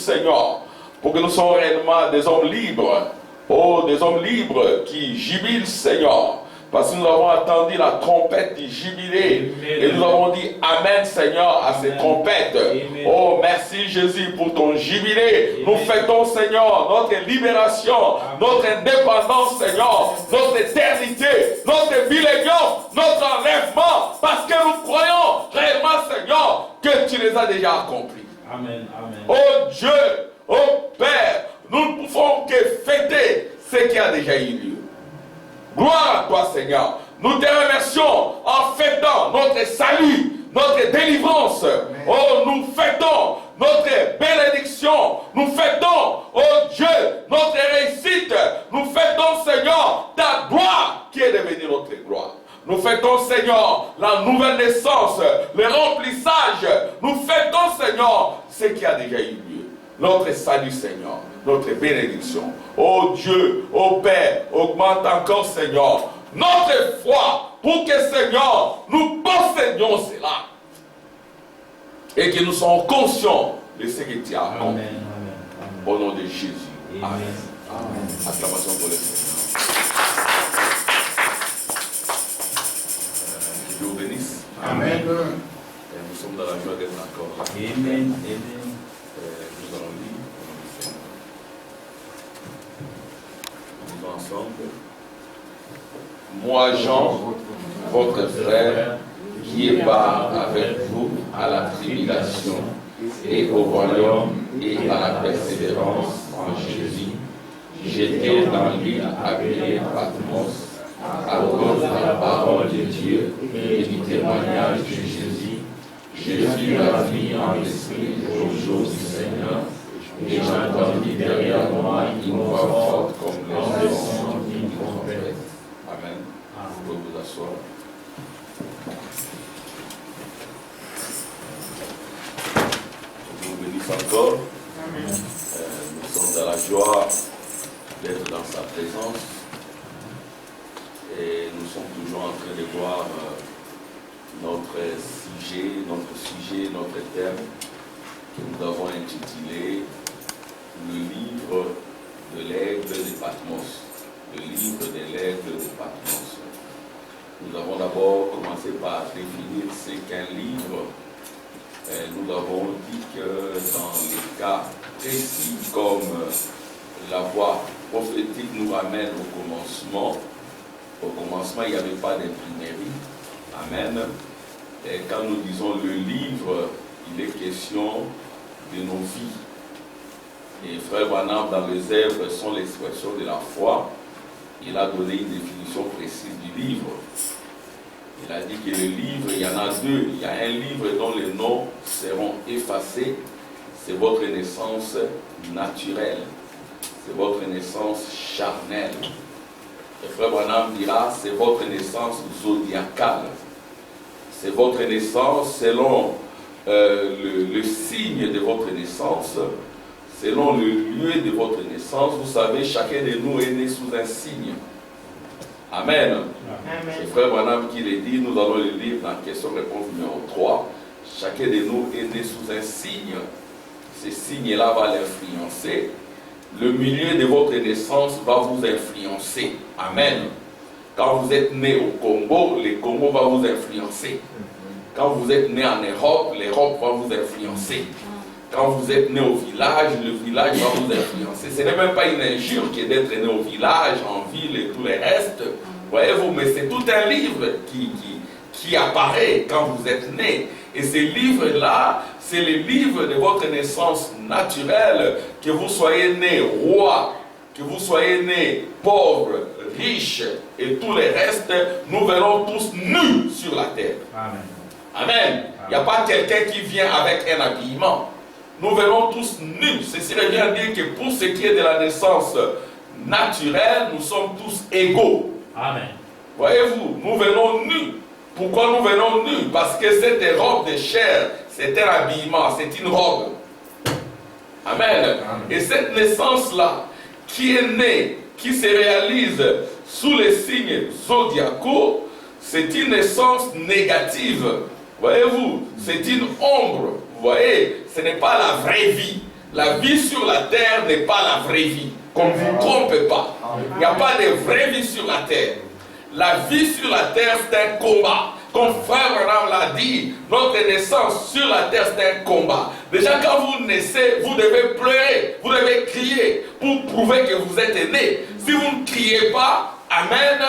Seigneur, pour que nous soyons réellement des hommes libres. Oh, des hommes libres qui jubilent, Seigneur. Parce que nous avons entendu la trompette du jubilé. Et nous avons dit Amen, Seigneur, à ces trompettes. Amen. Oh, merci Jésus pour ton jubilé. Amen. Nous fêtons, Seigneur, notre libération, Amen. Notre indépendance, Seigneur, notre éternité, notre millénium, notre enlèvement. Parce que nous croyons réellement, Seigneur, que tu les as déjà accomplis. Amen. Amen. Oh Dieu, oh Père, nous ne pouvons que fêter ce qui a déjà eu lieu. Gloire à toi, Seigneur. Nous te remercions en fêtant notre salut, notre délivrance. Amen. Oh, nous fêtons notre bénédiction. Nous fêtons, oh Dieu, notre réussite. Nous fêtons, Seigneur, ta gloire qui est devenue notre gloire. Nous fêtons, Seigneur, la nouvelle naissance, le remplissage. Nous fêtons, Seigneur, ce qui a déjà eu lieu. Notre salut, Seigneur, notre bénédiction. Oh Dieu, oh Père, augmente encore, Seigneur, notre foi pour que, Seigneur, nous possédions cela. Et que nous soyons conscients de ce que tu as accompli. Au nom de Jésus. Amen. Amen. Acclamation pour le Seigneur. Que Dieu vous bénisse. Amen. Et nous sommes dans la joie d'être encore là. Amen. Nous allons lire. Nous ensemble. Moi, Jean, votre frère, qui est part avec vous à la tribulation et au royaume et à la persévérance en Jésus, j'étais dans l'île appelée Patmos à cause de la parole de Dieu et du témoignage de Jésus. Je suis ravi en l'esprit au jour du Seigneur et j'ai entendu derrière moi une voix forte comme le son d'une trompette. Amen. Vous pouvez vous asseoir. Je vous bénisse encore. Nous sommes dans la joie d'être dans sa présence. Et nous sommes toujours en train de voir notre sujet, notre thème que nous avons intitulé le livre de l'aigle de Patmos. Le livre de l'aigle de Patmos. Nous avons d'abord commencé par définir ce qu'un livre. Nous avons dit que dans les cas précis comme la voix prophétique nous ramène au commencement, il n'y avait pas d'imprimerie. Amen. Et quand nous disons le livre, il est question de nos vies. Et Frère Branham, dans les œuvres, sont l'expression de la foi. Il a donné une définition précise du livre. Il a dit que le livre, il y en a deux. Il y a un livre dont les noms seront effacés. C'est votre naissance naturelle. C'est votre naissance charnelle. Et Frère Branham dira, c'est votre naissance zodiacale. C'est votre naissance selon le signe de votre naissance, selon le lieu de votre naissance. Vous savez, chacun de nous est né sous un signe. Amen. C'est Frère Branham qui le dit, nous allons le lire dans question-réponse numéro 3. Chacun de nous est né sous un signe. Ce signe-là va l'influencer. Le milieu de votre naissance va vous influencer. Amen. Quand vous êtes né au Congo, le Congo va vous influencer. Quand vous êtes né en Europe, l'Europe va vous influencer. Quand vous êtes né au village, le village va vous influencer. Ce n'est même pas une injure qui est d'être né au village, en ville et tout le reste. Voyez-vous, mais c'est tout un livre qui apparaît quand vous êtes né. Et ce livre-là, c'est le livre de votre naissance naturelle, que vous soyez né roi, que vous soyez né pauvre, riche et tout le reste, nous verrons tous nus sur la terre. Amen. Amen. Il n'y a pas quelqu'un qui vient avec un habillement. Nous verrons tous nus. Ceci veut bien dire que pour ce qui est de la naissance naturelle, nous sommes tous égaux. Amen. Voyez-vous, nous venons nus. Pourquoi nous venons nus? Parce que cette robe de chair, c'est un habillement, c'est une robe. Amen. Amen. Et cette naissance-là, qui est née, qui se réalise sous les signes zodiacaux, c'est une naissance négative. Voyez-vous, c'est une ombre. Vous voyez, ce n'est pas la vraie vie. La vie sur la terre n'est pas la vraie vie. Qu'on ne vous trompe pas. Il n'y a pas de vraie vie sur la terre. La vie sur la terre, c'est un combat. Comme frère Branham l'a dit, notre naissance sur la terre, c'est un combat. Déjà, quand vous naissez, vous devez pleurer, vous devez crier pour prouver que vous êtes né. Si vous ne criez pas, amen,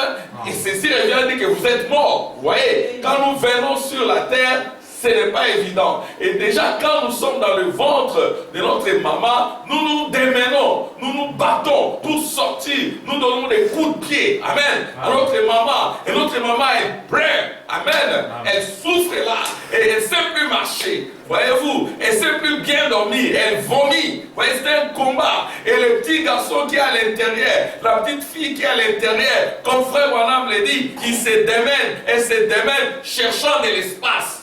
et ceci revient dire que vous êtes mort. Vous voyez, quand nous venons sur la terre, ce n'est pas évident. Et déjà, quand nous sommes dans le ventre de notre maman, nous nous démenons, nous nous battons pour sortir, nous donnons des coups de pied, amen, à notre maman. Et notre maman est prête, amen. Elle souffre là, et elle ne sait plus marcher. Voyez-vous, elle ne sait plus bien dormir, elle vomit. Voyez, c'est un combat. Et le petit garçon qui est à l'intérieur, la petite fille qui est à l'intérieur, comme frère Branham l'a dit, il se démène, elle se démène, cherchant de l'espace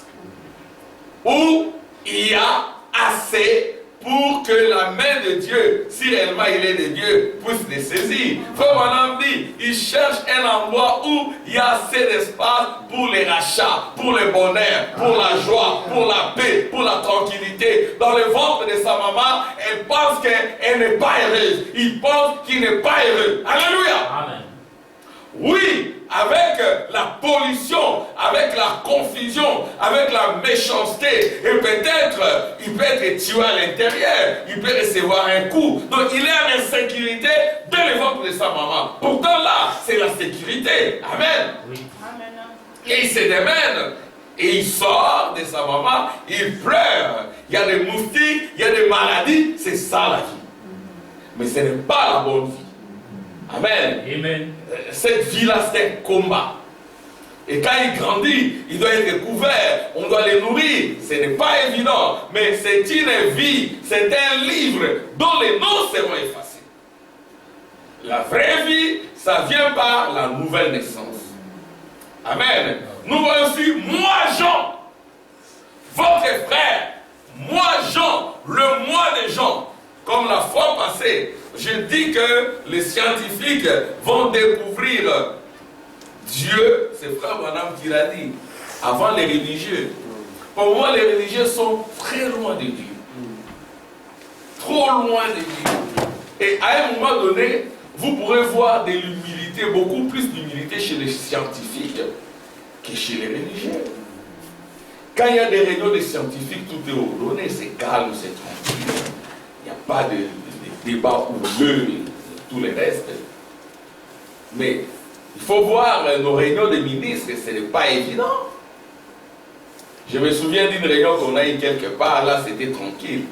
où il y a assez pour que la main de Dieu, si réellement il est de Dieu, puisse les saisir. Frère Branham dit, il cherche un endroit où il y a assez d'espace pour les rachats, pour le bonheur, pour la joie, pour la paix, pour la tranquillité. Dans le ventre de sa maman, elle pense qu'elle n'est pas heureuse. Il pense qu'il n'est pas heureux. Alléluia. Amen. Oui, avec la pollution, avec la confusion, avec la méchanceté, et peut-être il peut être tué à l'intérieur, il peut recevoir un coup. Donc il est en insécurité dans le ventre de sa maman. Pourtant là, c'est la sécurité. Amen. Oui. Et il se démène. Et il sort de sa maman, il pleure. Il y a des moustiques, il y a des maladies. C'est ça la vie. Mais ce n'est pas la bonne vie. Amen. Amen. Cette vie-là, c'est un combat. Et quand il grandit, il doit être couvert, on doit les nourrir. Ce n'est pas évident, mais c'est une vie, c'est un livre dont les noms seront effacés. La vraie vie, ça vient par la nouvelle naissance. Amen. Nous voyons aussi, moi Jean, votre frère, moi Jean, le moi de Jean, comme la fois passée, je dis que les scientifiques vont découvrir Dieu, c'est frère Branham qui l'a dit, avant les religieux. Pour moi, les religieux sont très loin de Dieu. Trop loin de Dieu. Et à un moment donné, vous pourrez voir de l'humilité, beaucoup plus d'humilité chez les scientifiques que chez les religieux. Quand il y a des réunions de scientifiques, tout est ordonné, c'est calme, c'est tranquille. Il n'y a pas de débat houleux et tout le reste. Mais il faut voir nos réunions de ministres, ce n'est pas évident. Je me souviens d'une réunion qu'on a eu quelque part, là c'était tranquille.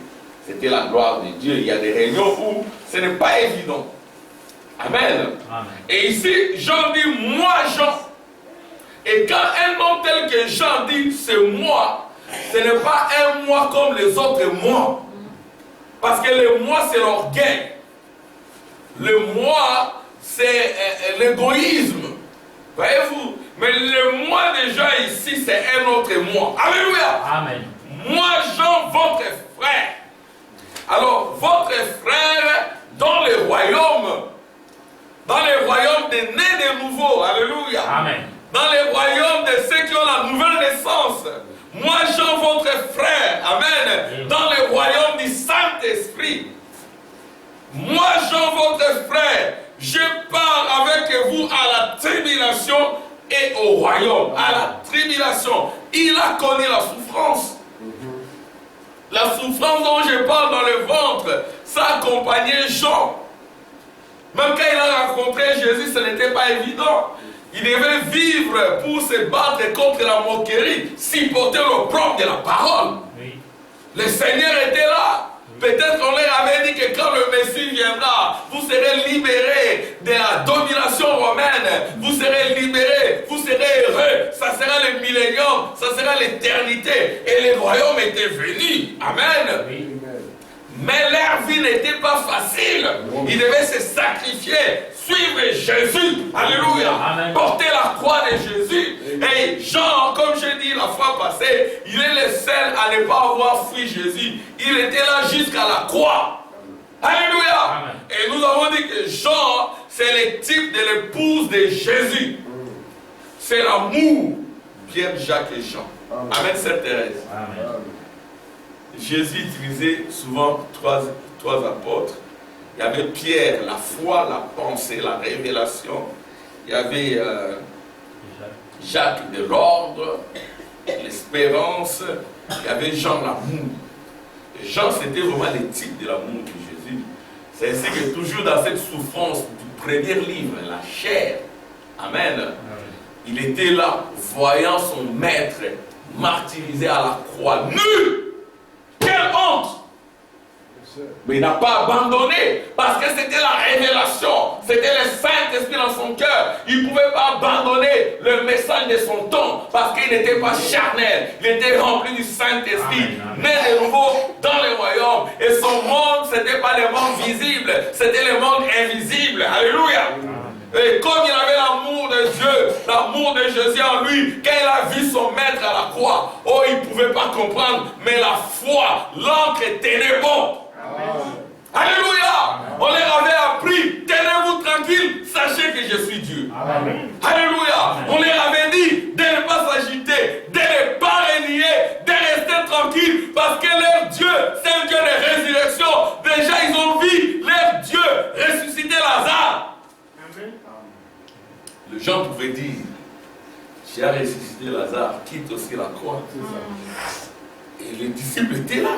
C'était la gloire de Dieu. Il y a des réunions où ce n'est pas évident. Amen. Amen. Et ici, Jean dit, moi Jean. Et quand un homme tel que Jean dit, c'est moi, ce n'est pas un moi comme les autres moi. Parce que le moi, c'est l'orgueil. Le moi, c'est l'égoïsme. Voyez-vous? Mais le moi de Jean ici, c'est un autre moi. Alléluia. Amen. Moi, Jean, votre frère. Alors, votre frère dans le royaume des nés de nouveau. Alléluia. Amen. Dans le royaume de ceux qui ont la nouvelle naissance. Moi, Jean, votre frère, amen, dans le royaume du Saint-Esprit. Moi, Jean, votre frère, je pars avec vous à la tribulation et au royaume. À la tribulation, il a connu la souffrance. La souffrance dont je parle dans le ventre, ça accompagnait Jean. Même quand il a rencontré Jésus, ce n'était pas évident. Il devait vivre pour se battre contre la moquerie, supporter l'opprobre de la parole. Oui. Le Seigneur était là. Peut-être on leur avait dit que quand le Messie viendra, vous serez libérés de la domination romaine. Vous serez libérés, vous serez heureux. Ça sera le millénium, ça sera l'éternité. Et le royaume était venu. Amen. Oui. Mais leur vie n'était pas facile. Ils devaient se sacrifier, suivre Jésus. Alléluia. Amen. Porter la croix de Jésus. Et Jean, comme je dis la fois passée, il est le seul à ne pas avoir fui Jésus. Il était là jusqu'à la croix. Alléluia. Amen. Et nous avons dit que Jean, c'est le type de l'épouse de Jésus. C'est l'amour. Pierre, Jacques et Jean. Amen, Sainte Thérèse. Amen. Jésus utilisait souvent 3 apôtres. Il y avait Pierre, la foi, la pensée, la révélation. Il y avait Jacques de l'ordre, l'espérance. Il y avait Jean, l'amour. Et Jean, c'était vraiment les types de l'amour de Jésus. C'est ainsi que toujours dans cette souffrance du premier livre, la chair, amen, il était là, voyant son maître martyrisé à la croix, nu. Quelle honte! Mais il n'a pas abandonné, parce que c'était la révélation, c'était le Saint-Esprit dans son cœur. Il ne pouvait pas abandonner le message de son temps, parce qu'il n'était pas charnel, il était rempli du Saint-Esprit, né de nouveau dans le royaume. Et son monde, ce n'était pas le monde visible, c'était le monde invisible. Alléluia! Et comme il avait l'amour de Dieu, l'amour de Jésus en lui, quand il a vu son maître à la croix, oh, il ne pouvait pas comprendre, mais la foi, l'encre tenait bon. Alléluia. On leur avait appris, tenez-vous tranquille, sachez que je suis Dieu. Amen. Alléluia. On leur avait dit de ne pas s'agiter, de ne pas renier, de rester tranquille, parce que leur Dieu, c'est un Dieu de résurrection. Déjà, ils ont vu leur Dieu ressusciter Lazare. Amen. Les gens pouvaient dire, j'ai ressuscité Lazare, quitte aussi la croix. Et les disciples étaient là.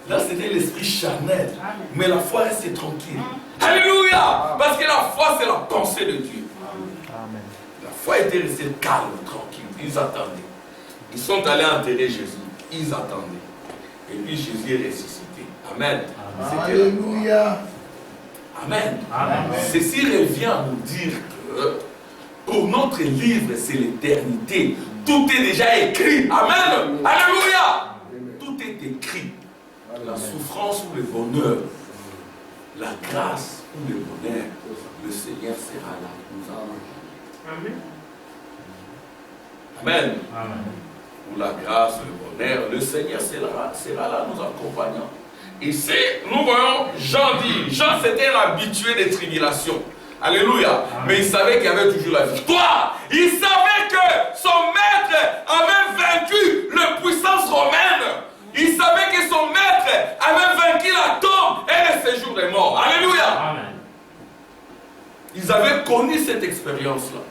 Là, c'était l'esprit charnel. Mais la foi restait tranquille. Alléluia! Parce que la foi, c'est la pensée de Dieu. Amen. La foi était restée calme, tranquille. Ils attendaient. Ils sont allés enterrer Jésus. Ils attendaient. Et puis Jésus est ressuscité. Amen. Alléluia. Amen. Amen. Ceci revient à nous dire que pour notre livre, c'est l'éternité. Tout est déjà écrit. Amen. Alléluia. Tout est écrit. La souffrance ou le bonheur, la grâce ou le bonheur, le Seigneur sera là. Amen. Amen. Amen. Ou la grâce, le bonheur, le Seigneur sera là nous accompagnant. Ici, nous voyons Jean dit, Jean c'était un habitué des tribulations. Alléluia. Amen. Mais il savait qu'il y avait toujours la victoire. Il savait que son maître avait vaincu la puissance romaine. Il savait que son maître avait vaincu la tombe et le séjour des morts. Alléluia. Amen. Ils avaient connu cette expérience-là.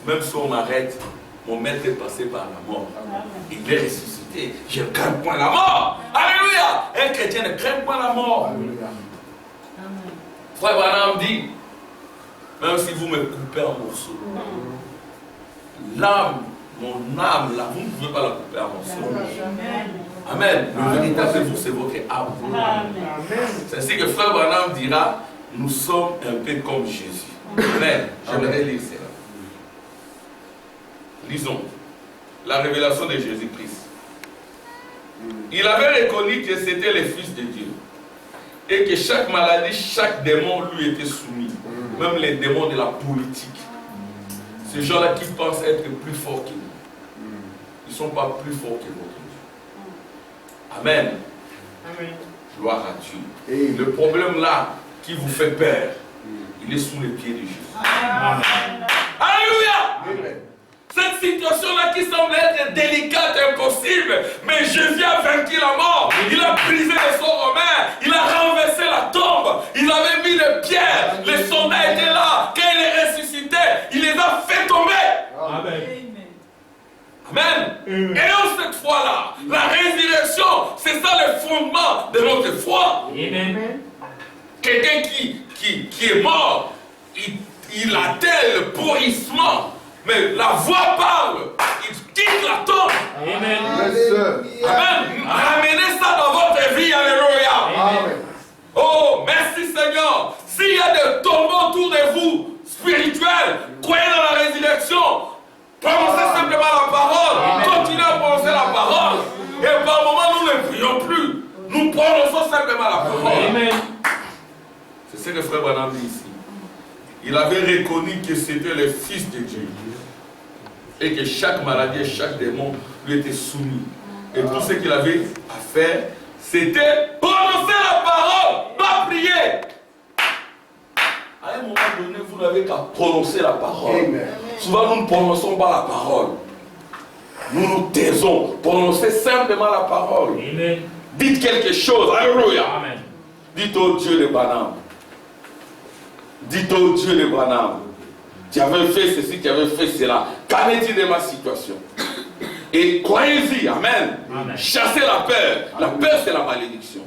Même si on arrête, mon maître est passé par la mort. Amen. Il est ressuscité. Je ne crains point la mort. Alléluia. Un chrétien ne craint point la mort. Alléluia. Frère Branham dit, même si vous me coupez en morceaux, l'âme, mon âme, là, vous ne pouvez pas la couper en morceaux. Amen. Le véritable vous, c'est votre âme. Amen. C'est ainsi que frère Branham dira, nous sommes un peu comme Jésus. Amen. J'aimerais lire cela. Lisons la révélation de Jésus-Christ. Il avait reconnu que c'était le Fils de Dieu et que chaque maladie, chaque démon lui était soumis. Même les démons de la politique. Ces gens-là qui pensent être plus forts que nous. Ils ne sont pas plus forts que votre Dieu. Amen. Amen. Gloire à Dieu. Et le problème là qui vous fait peur, il est sous les pieds de Jésus. Amen. Alléluia. Amen. Cette situation-là qui semble être délicate et impossible, mais Jésus a vaincu la mort. Il a brisé les sceaux romains. Il a renversé la tombe. Il avait mis les pierres. Les soldats étaient là. Quand il est ressuscité, il les a fait tomber. Amen. Amen. Et en cette foi-là, la résurrection, c'est ça le fondement de notre foi. Amen. Quelqu'un qui est mort, il atteint le pourrissement. Mais la voix parle, il quitte la tombe. Amen. Amen. Ramenez ça dans votre vie, alléluia. Amen. Oh, merci Seigneur. S'il y a des tombeaux autour de vous, spirituels, croyez dans la résurrection. Prononcez simplement la parole. Amen. Continuez à prononcer la parole. Et par moment, nous ne prions plus. Nous prononçons simplement la parole. Amen. C'est ce que frère Branham dit ici. Il avait reconnu que c'était le Fils de Dieu. Et que chaque maladie et chaque démon lui était soumis. Et tout ce qu'il avait à faire, c'était prononcer la parole, pas prier. À un moment donné, vous n'avez qu'à prononcer la parole. Amen. Souvent, nous ne prononçons pas la parole. Nous nous taisons. Prononcez simplement la parole. Amen. Dites quelque chose. Alléluia. Amen. Dites au Dieu de Branham. Dites au Dieu de Branham. Tu avais fait ceci, tu avais fait cela. Qu'en est-il de ma situation? Et croyez-y, amen. Amen. Chassez la peur. La peur, c'est la malédiction.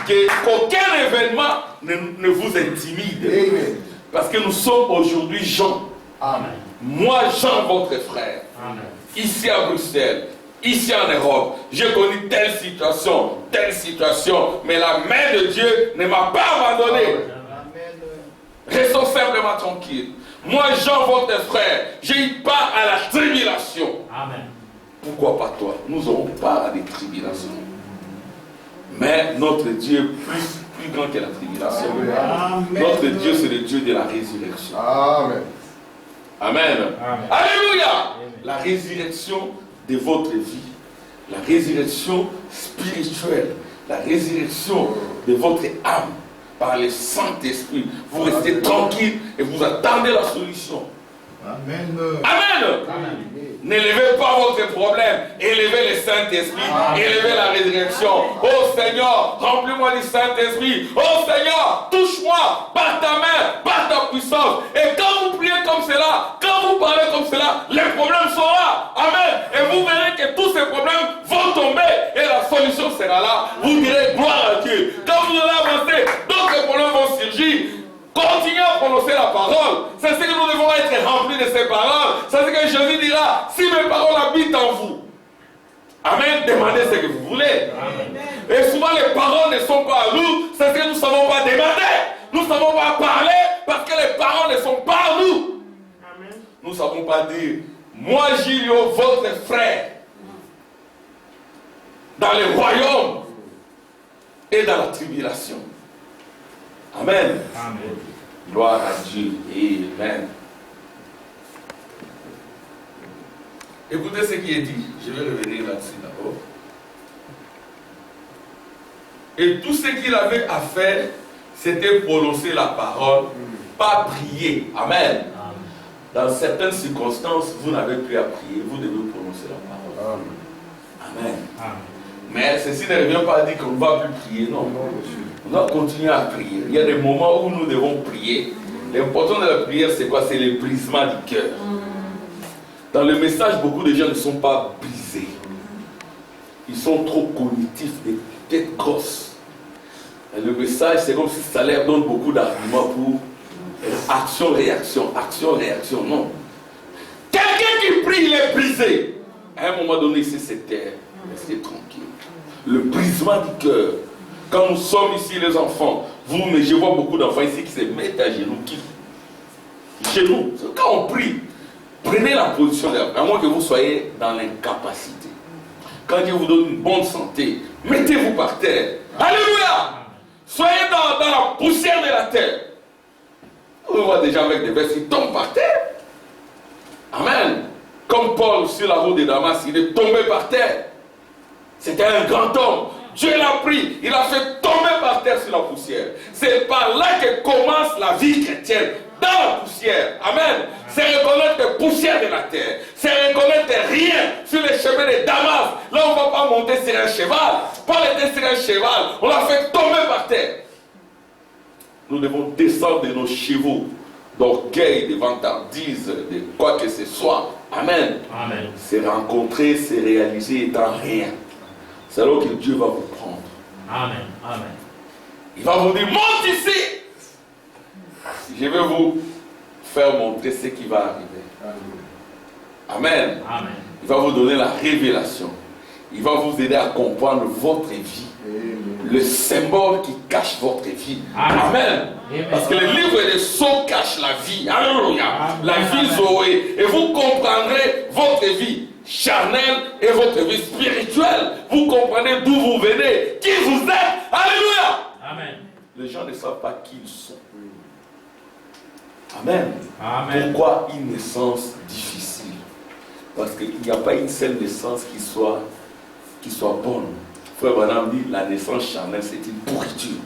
Qu'aucun événement ne vous intimide. Amen. Parce que nous sommes aujourd'hui Jean. Amen. Moi, Jean, votre frère. Amen. Ici à Bruxelles, ici en Europe, j'ai connu telle situation, mais la main de Dieu ne m'a pas abandonné. Restons simplement tranquilles. Moi, Jean, votre frère, j'ai eu part à la tribulation. Amen. Pourquoi pas toi? Nous aurons part à des tribulations. Mais notre Dieu est plus grand que la tribulation. Amen. Notre Dieu, c'est le Dieu de la résurrection. Amen. Amen. Amen. Alléluia. Amen. La résurrection de votre vie. La résurrection spirituelle. La résurrection de votre âme. Par le Saint-Esprit. Vous restez tranquille et vous attendez la solution. Amen. Amen. Amen. N'élevez pas votre problème, élevez le Saint-Esprit, élevez la résurrection. Oh Seigneur, remplis-moi du Saint-Esprit. Oh Seigneur, touche-moi par ta main, par ta puissance. Et quand vous priez comme cela, quand vous parlez comme cela, les problèmes sont là. Amen. Et vous verrez que tous ces problèmes vont tomber et la solution sera là. Vous direz gloire à Dieu. Quand vous allez avancer, d'autres problèmes vont surgir. Continuez à prononcer la parole. C'est ce que nous devons être remplis de ces paroles. C'est ce que Jésus dira. Si mes paroles habitent en vous. Amen. Demandez ce que vous voulez. Amen. Et souvent les paroles ne sont pas à nous. C'est ce que nous ne savons pas demander. Nous ne savons pas parler parce que les paroles ne sont pas à nous. Amen. Nous ne savons pas dire. Moi, Gilio, votre frère, dans le royaume et dans la tribulation. Amen. Amen. Gloire à Dieu. Amen. Écoutez ce qui est dit. Je vais revenir là-dessus d'abord. Et tout ce qu'il avait à faire, c'était prononcer la parole, pas prier. Amen. Dans certaines circonstances, vous n'avez plus à prier, vous devez prononcer la parole. Amen. Amen. Mais ceci ne revient pas à dire qu'on ne va plus prier, non. On doit continuer à prier. Il y a des moments où nous devons prier. L'important de la prière, c'est quoi? C'est le brisement du cœur. Dans le message, beaucoup de gens ne sont pas brisés. Ils sont trop cognitifs, des têtes grosses. Et le message, c'est comme si ça leur donne beaucoup d'arguments pour action-réaction, action-réaction. Non. Quelqu'un qui prie, il est brisé. À un moment donné, c'est se taire. Restez tranquille. Le brisement du cœur. Quand nous sommes ici, les enfants, mais je vois beaucoup d'enfants ici qui se mettent à genoux. Genoux. Quand on prie, prenez la position de à moins que vous soyez dans l'incapacité. Quand Dieu vous donne une bonne santé, mettez-vous par terre. Alléluia. Soyez dans la poussière de la terre. On voit des gens avec des vestes qui tombent par terre. Amen. Comme Paul sur la route de Damas, il est tombé par terre. C'était un grand homme. Dieu l'a pris, il a fait tomber par terre sur la poussière. C'est par là que commence la vie chrétienne, dans la poussière. Amen. C'est reconnaître les poussières de la terre. C'est reconnaître rien sur les chemins de Damas. Là, on ne va pas monter sur un cheval. Paul était sur un cheval. On l'a fait tomber par terre. Nous devons descendre de nos chevaux d'orgueil, de vantardise, de quoi que ce soit. Amen. Amen. C'est rencontrer, c'est réaliser étant rien. C'est alors que Dieu va vous prendre. Amen. Amen. Il va vous dire, monte ici. Je vais vous faire montrer ce qui va arriver. Amen. Amen. Il va vous donner la révélation. Il va vous aider à comprendre votre vie. Le symbole qui cache votre vie. Amen. Amen. Parce que le livre des sceaux cache la vie. Alléluia. La vie Zoé. Et vous comprendrez votre vie charnelle et votre vie spirituelle. Vous comprenez d'où vous venez, qui vous êtes. Alléluia. Amen. Les gens ne savent pas qui ils sont. Amen. Amen. Pourquoi une naissance difficile? Parce qu'il n'y a pas une seule naissance qui soit bonne. Frère Branham dit, la naissance charnelle, c'est une pourriture.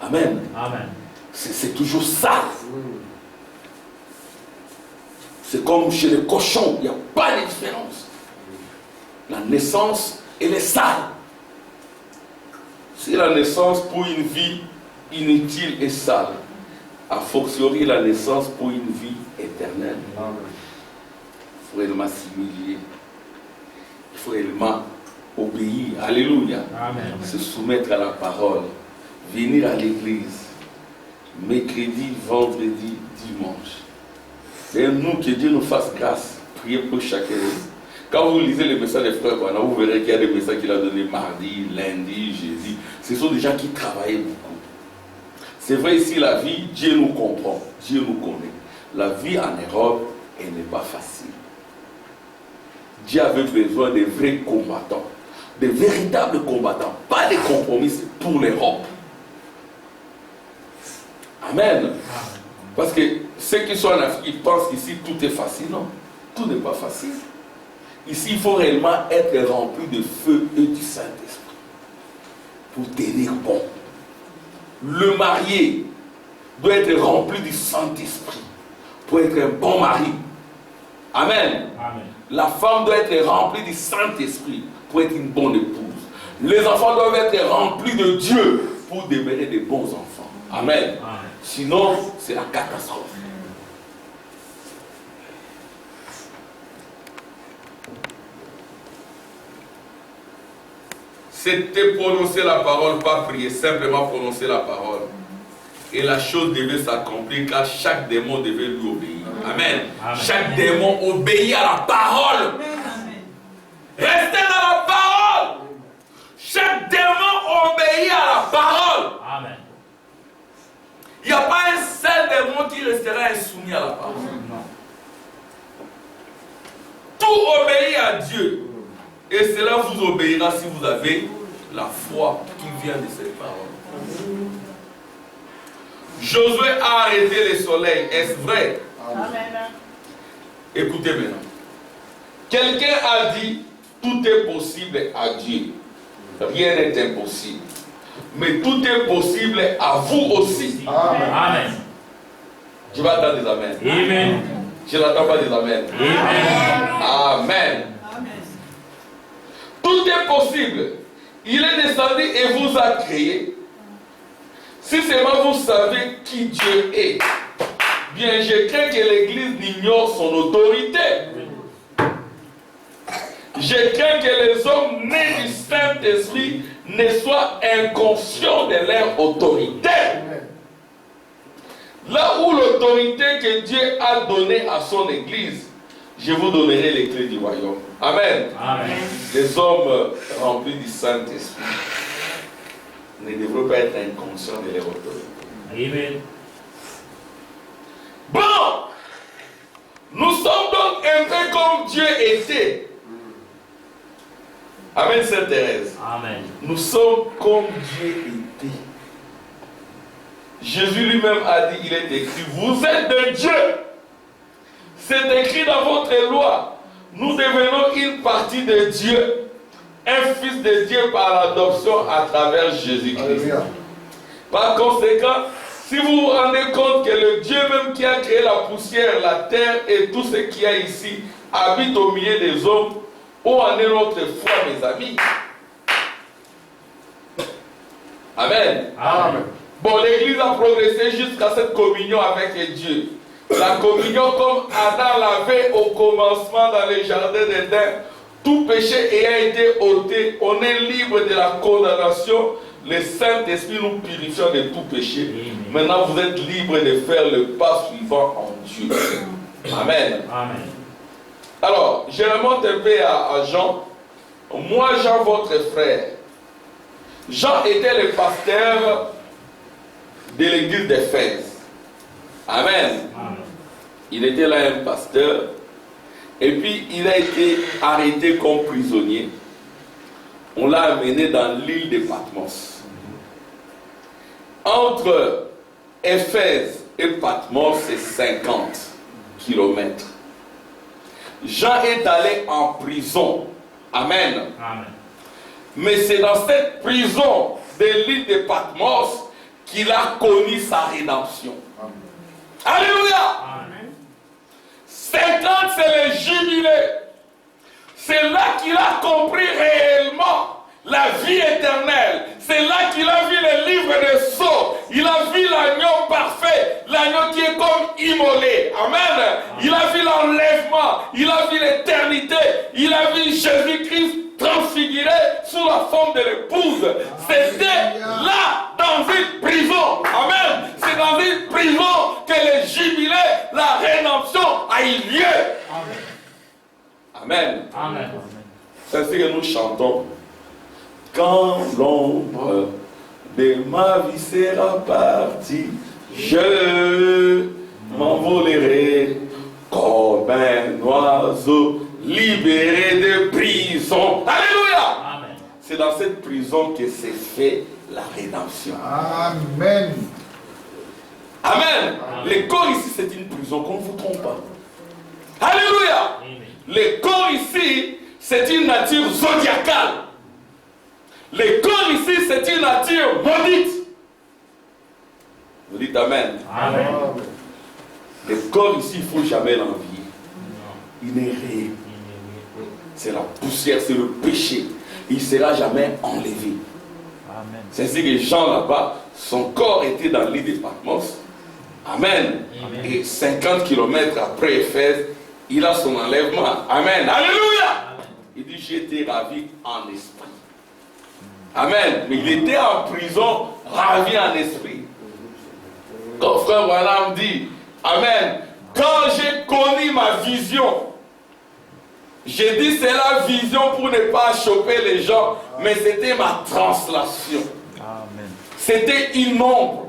Amen. Amen. C'est toujours ça. C'est comme chez les cochons, il n'y a pas de différence. La naissance, elle est sale. C'est la naissance pour une vie inutile et sale. A fortiori la naissance pour une vie éternelle. Il faut réellement s'humilier. Il faut réellement obéir. Alléluia. Amen. Se soumettre à la parole. Venir à l'église. Mercredi, vendredi, dimanche. Et nous, que Dieu nous fasse grâce. Priez pour chacun. Quand vous lisez les messages des frères, vous verrez qu'il y a des messages qu'il a donnés mardi, lundi, jeudi. Ce sont des gens qui travaillaient beaucoup. C'est vrai, ici, la vie, Dieu nous comprend. Dieu nous connaît. La vie en Europe, elle n'est pas facile. Dieu avait besoin de vrais combattants. De véritables combattants. Pas des compromis pour l'Europe. Amen. Parce que ceux qui sont en Afrique, ils pensent qu'ici, tout est facile. Non, tout n'est pas facile. Ici, il faut réellement être rempli de feu et du Saint-Esprit pour tenir bon. Le marié doit être rempli du Saint-Esprit pour être un bon mari. Amen. Amen. La femme doit être remplie du Saint-Esprit pour être une bonne épouse. Les enfants doivent être remplis de Dieu pour demeurer des bons enfants. Amen. Amen. Sinon, c'est la catastrophe. C'était prononcer la parole, pas prier, simplement prononcer la parole. Et la chose devait s'accomplir car chaque démon devait lui obéir. Amen. Amen. Chaque démon obéit à la parole. Amen. Restez dans la parole. Chaque démon obéit à la parole. Amen. Il n'y a pas un seul démon qui restera insoumis à la parole. Non. Tout obéit à Dieu. Et cela vous obéira si vous avez la foi qui vient de cette parole. Josué a arrêté le soleil. Est-ce vrai? Amen. Écoutez maintenant. Quelqu'un a dit, tout est possible à Dieu. Rien n'est impossible. Mais tout est possible à vous aussi. Amen. Tu vas attendre des amens. Amen. Je n'attends pas des amens. Amen. Amen. Amen. Tout est possible. Il est descendu et vous a créé. Si seulement vous savez qui Dieu est. Bien, je crains que l'Église n'ignore son autorité. Je crains que les hommes nés du Saint-Esprit ne soient inconscients de leur autorité. Là où l'autorité que Dieu a donnée à son Église, je vous donnerai les clés du royaume. Amen. Amen. Les hommes remplis du Saint-Esprit ne devraient pas être inconscients de leur autorité. Amen. Bon, nous sommes donc un peu comme Dieu était. Amen, Sainte Thérèse. Amen. Nous sommes comme Dieu était. Jésus lui-même a dit, il est écrit, vous êtes de Dieu. C'est écrit dans votre loi. Nous devenons une partie de Dieu, un fils de Dieu par l'adoption à travers Jésus-Christ. Par conséquent, si vous vous rendez compte que le Dieu même qui a créé la poussière, la terre et tout ce qu'il y a ici habite au milieu des hommes, où en est notre foi, mes amis? Amen. Amen. Bon, l'Église a progressé jusqu'à cette communion avec Dieu. La communion comme Adam l'avait au commencement dans le jardin d'Éden. Tout péché ayant été ôté, on est libre de la condamnation. Le Saint-Esprit nous purifiant de tout péché. Maintenant, vous êtes libre de faire le pas suivant en Dieu. Amen. Amen. Alors, je remonte un peu à Jean. Moi, Jean, votre frère. Jean était le pasteur de l'église d'Éphèse. Amen. Amen. Il était là un pasteur. Et puis, il a été arrêté comme prisonnier. On l'a amené dans l'île de Patmos. Entre Éphèse et Patmos, c'est 50 kilomètres. Jean est allé en prison. Amen. Amen. Mais c'est dans cette prison de l'île de Patmos qu'il a connu sa rédemption. Alléluia. Amen. 50, c'est le jubilé. C'est là qu'il a compris réellement la vie éternelle. C'est là qu'il a vu les livres de sceaux. Il a vu l'agneau parfait, l'agneau qui est comme immolé. Amen. Il a vu l'enlèvement, il a vu l'éternité, il a vu Jésus-Christ transfiguré sous la forme de l'épouse. C'était là, dans une prison. Amen. C'est dans une prison que le jubilé, la rédemption a eu lieu. Amen. Amen. C'est ce que nous chantons. Quand l'ombre de ma vie sera partie, je m'envolerai comme un oiseau libéré de prison. Alléluia. Amen. C'est dans cette prison que s'est fait la rédemption. Amen. Amen. Le corps ici, c'est une prison, qu'on ne vous trompe pas. Alléluia. Amen. Le corps ici, c'est une nature zodiacale. Le corps ici, c'est une nature maudite. Vous dites Amen. Amen. Le corps ici, il ne faut jamais l'envier. Il est réel. C'est la poussière, c'est le péché. Il ne sera jamais enlevé. Amen. C'est ainsi que Jean là-bas, son corps était dans l'île de Patmos. Amen. Amen. Et 50 km après Éphèse, il a son enlèvement. Amen. Alléluia. Il dit, j'ai été ravi en esprit. Amen. Mais il était en prison, ravi en esprit. Quand frère Branham dit, Amen, quand j'ai connu ma vision, j'ai dit c'est la vision pour ne pas choper les gens, mais c'était ma translation. Amen. C'était une ombre.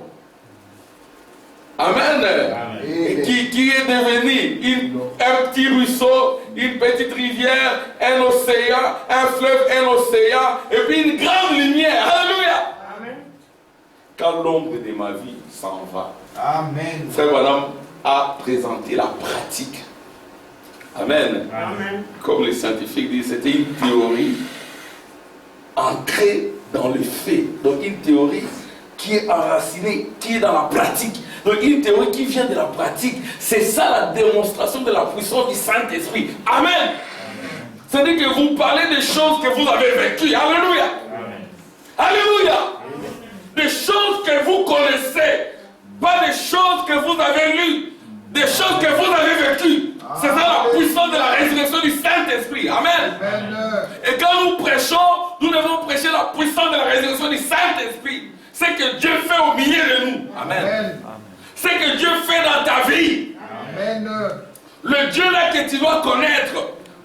Amen. Amen. Et qui est devenu un petit ruisseau, une petite rivière, un océan, un fleuve, un océan, et puis une grande lumière. Alléluia. Amen. Quand l'ombre de ma vie s'en va, Amen. frère Branham a présenté la pratique. Amen. Amen. Comme les scientifiques disent, c'était une théorie ancrée dans les faits. Donc une théorie qui est enracinée, qui est dans la pratique. Donc une théorie qui vient de la pratique. C'est ça la démonstration de la puissance du Saint-Esprit. Amen. C'est-à-dire que vous parlez des choses que vous avez vécues. Alléluia. Amen. Alléluia. Des choses que vous connaissez. Pas des choses que vous avez lues. Des choses que vous avez vécues. C'est ça la puissance de la résurrection du Saint-Esprit. Amen. Amen. Et quand nous prêchons, nous devons prêcher la puissance de la résurrection du Saint-Esprit. C'est que Dieu fait au milieu de nous. Amen. Amen. C'est que Dieu fait dans ta vie. Amen. Le Dieu là que tu dois connaître.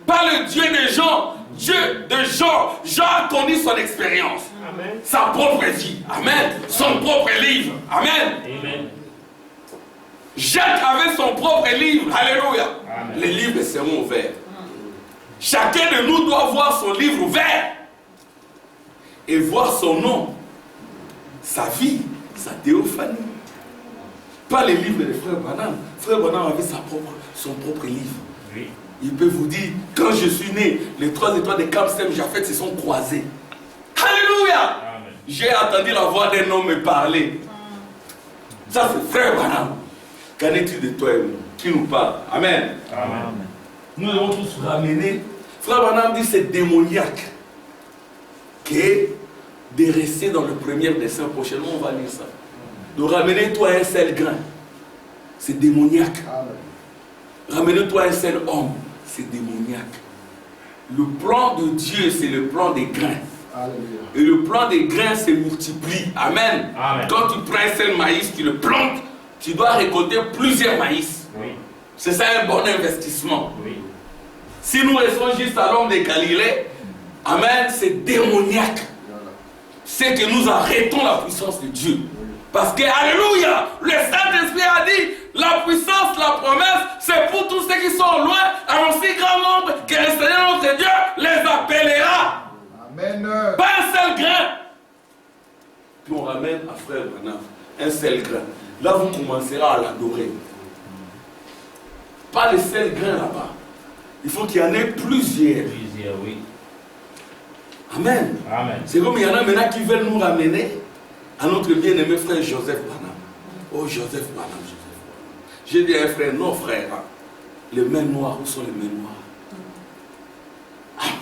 Pas le Dieu des gens. Dieu de Jean. Jean a connu son expérience. Amen. Sa propre vie. Amen. Son propre livre. Amen. Amen. Jacques avait son propre livre. Alléluia. Amen. Les livres seront ouverts. Chacun de nous doit voir son livre ouvert. Et voir son nom. Sa vie. Sa théophanie. Pas les livres de Frère Branham. Frère Branham avait son propre livre. Oui. Il peut vous dire, quand je suis né, les 3 étoiles de Camp Sem Japhet se sont croisées. Alléluia. Amen. J'ai entendu la voix d'un homme me parler. Ça c'est Frère Branham. Qu'en est-il de toi et moi qui nous parle? Amen. Amen. Nous devons tous ramener. Frère Branham dit c'est démoniaque. Que de rester dans le premier dessin. Prochainement on va lire ça. De ramener toi un seul grain. C'est démoniaque. Ramenez-toi un seul homme. C'est démoniaque. Le plan de Dieu, c'est le plan des grains. Alléluia. Et le plan des grains se multiplie. Amen. Amen. Quand tu prends un seul maïs, tu le plantes, tu dois récolter plusieurs maïs. Oui. C'est ça un bon investissement. Oui. Si nous restons juste à l'homme de Galilée, Amen, c'est démoniaque. C'est que nous arrêtons la puissance de Dieu. Parce que, alléluia, le Saint-Esprit a dit, la puissance, la promesse, c'est pour tous ceux qui sont loin, à un si grand nombre, que le Seigneur notre Dieu les appellera. Amen. Pas un seul grain. Puis on ramène à Frère Branham un seul grain. Là, vous commencerez à l'adorer. Pas le seul grain là-bas. Il faut qu'il y en ait plusieurs. Plusieurs, oui. Amen. Amen. C'est comme il y en a maintenant qui veulent nous ramener à notre bien-aimé frère Joseph Branham. Oh, Joseph Branham, Joseph Branham. J'ai dit à un frère, non frère, hein. Les mains noires, où sont les mains noires?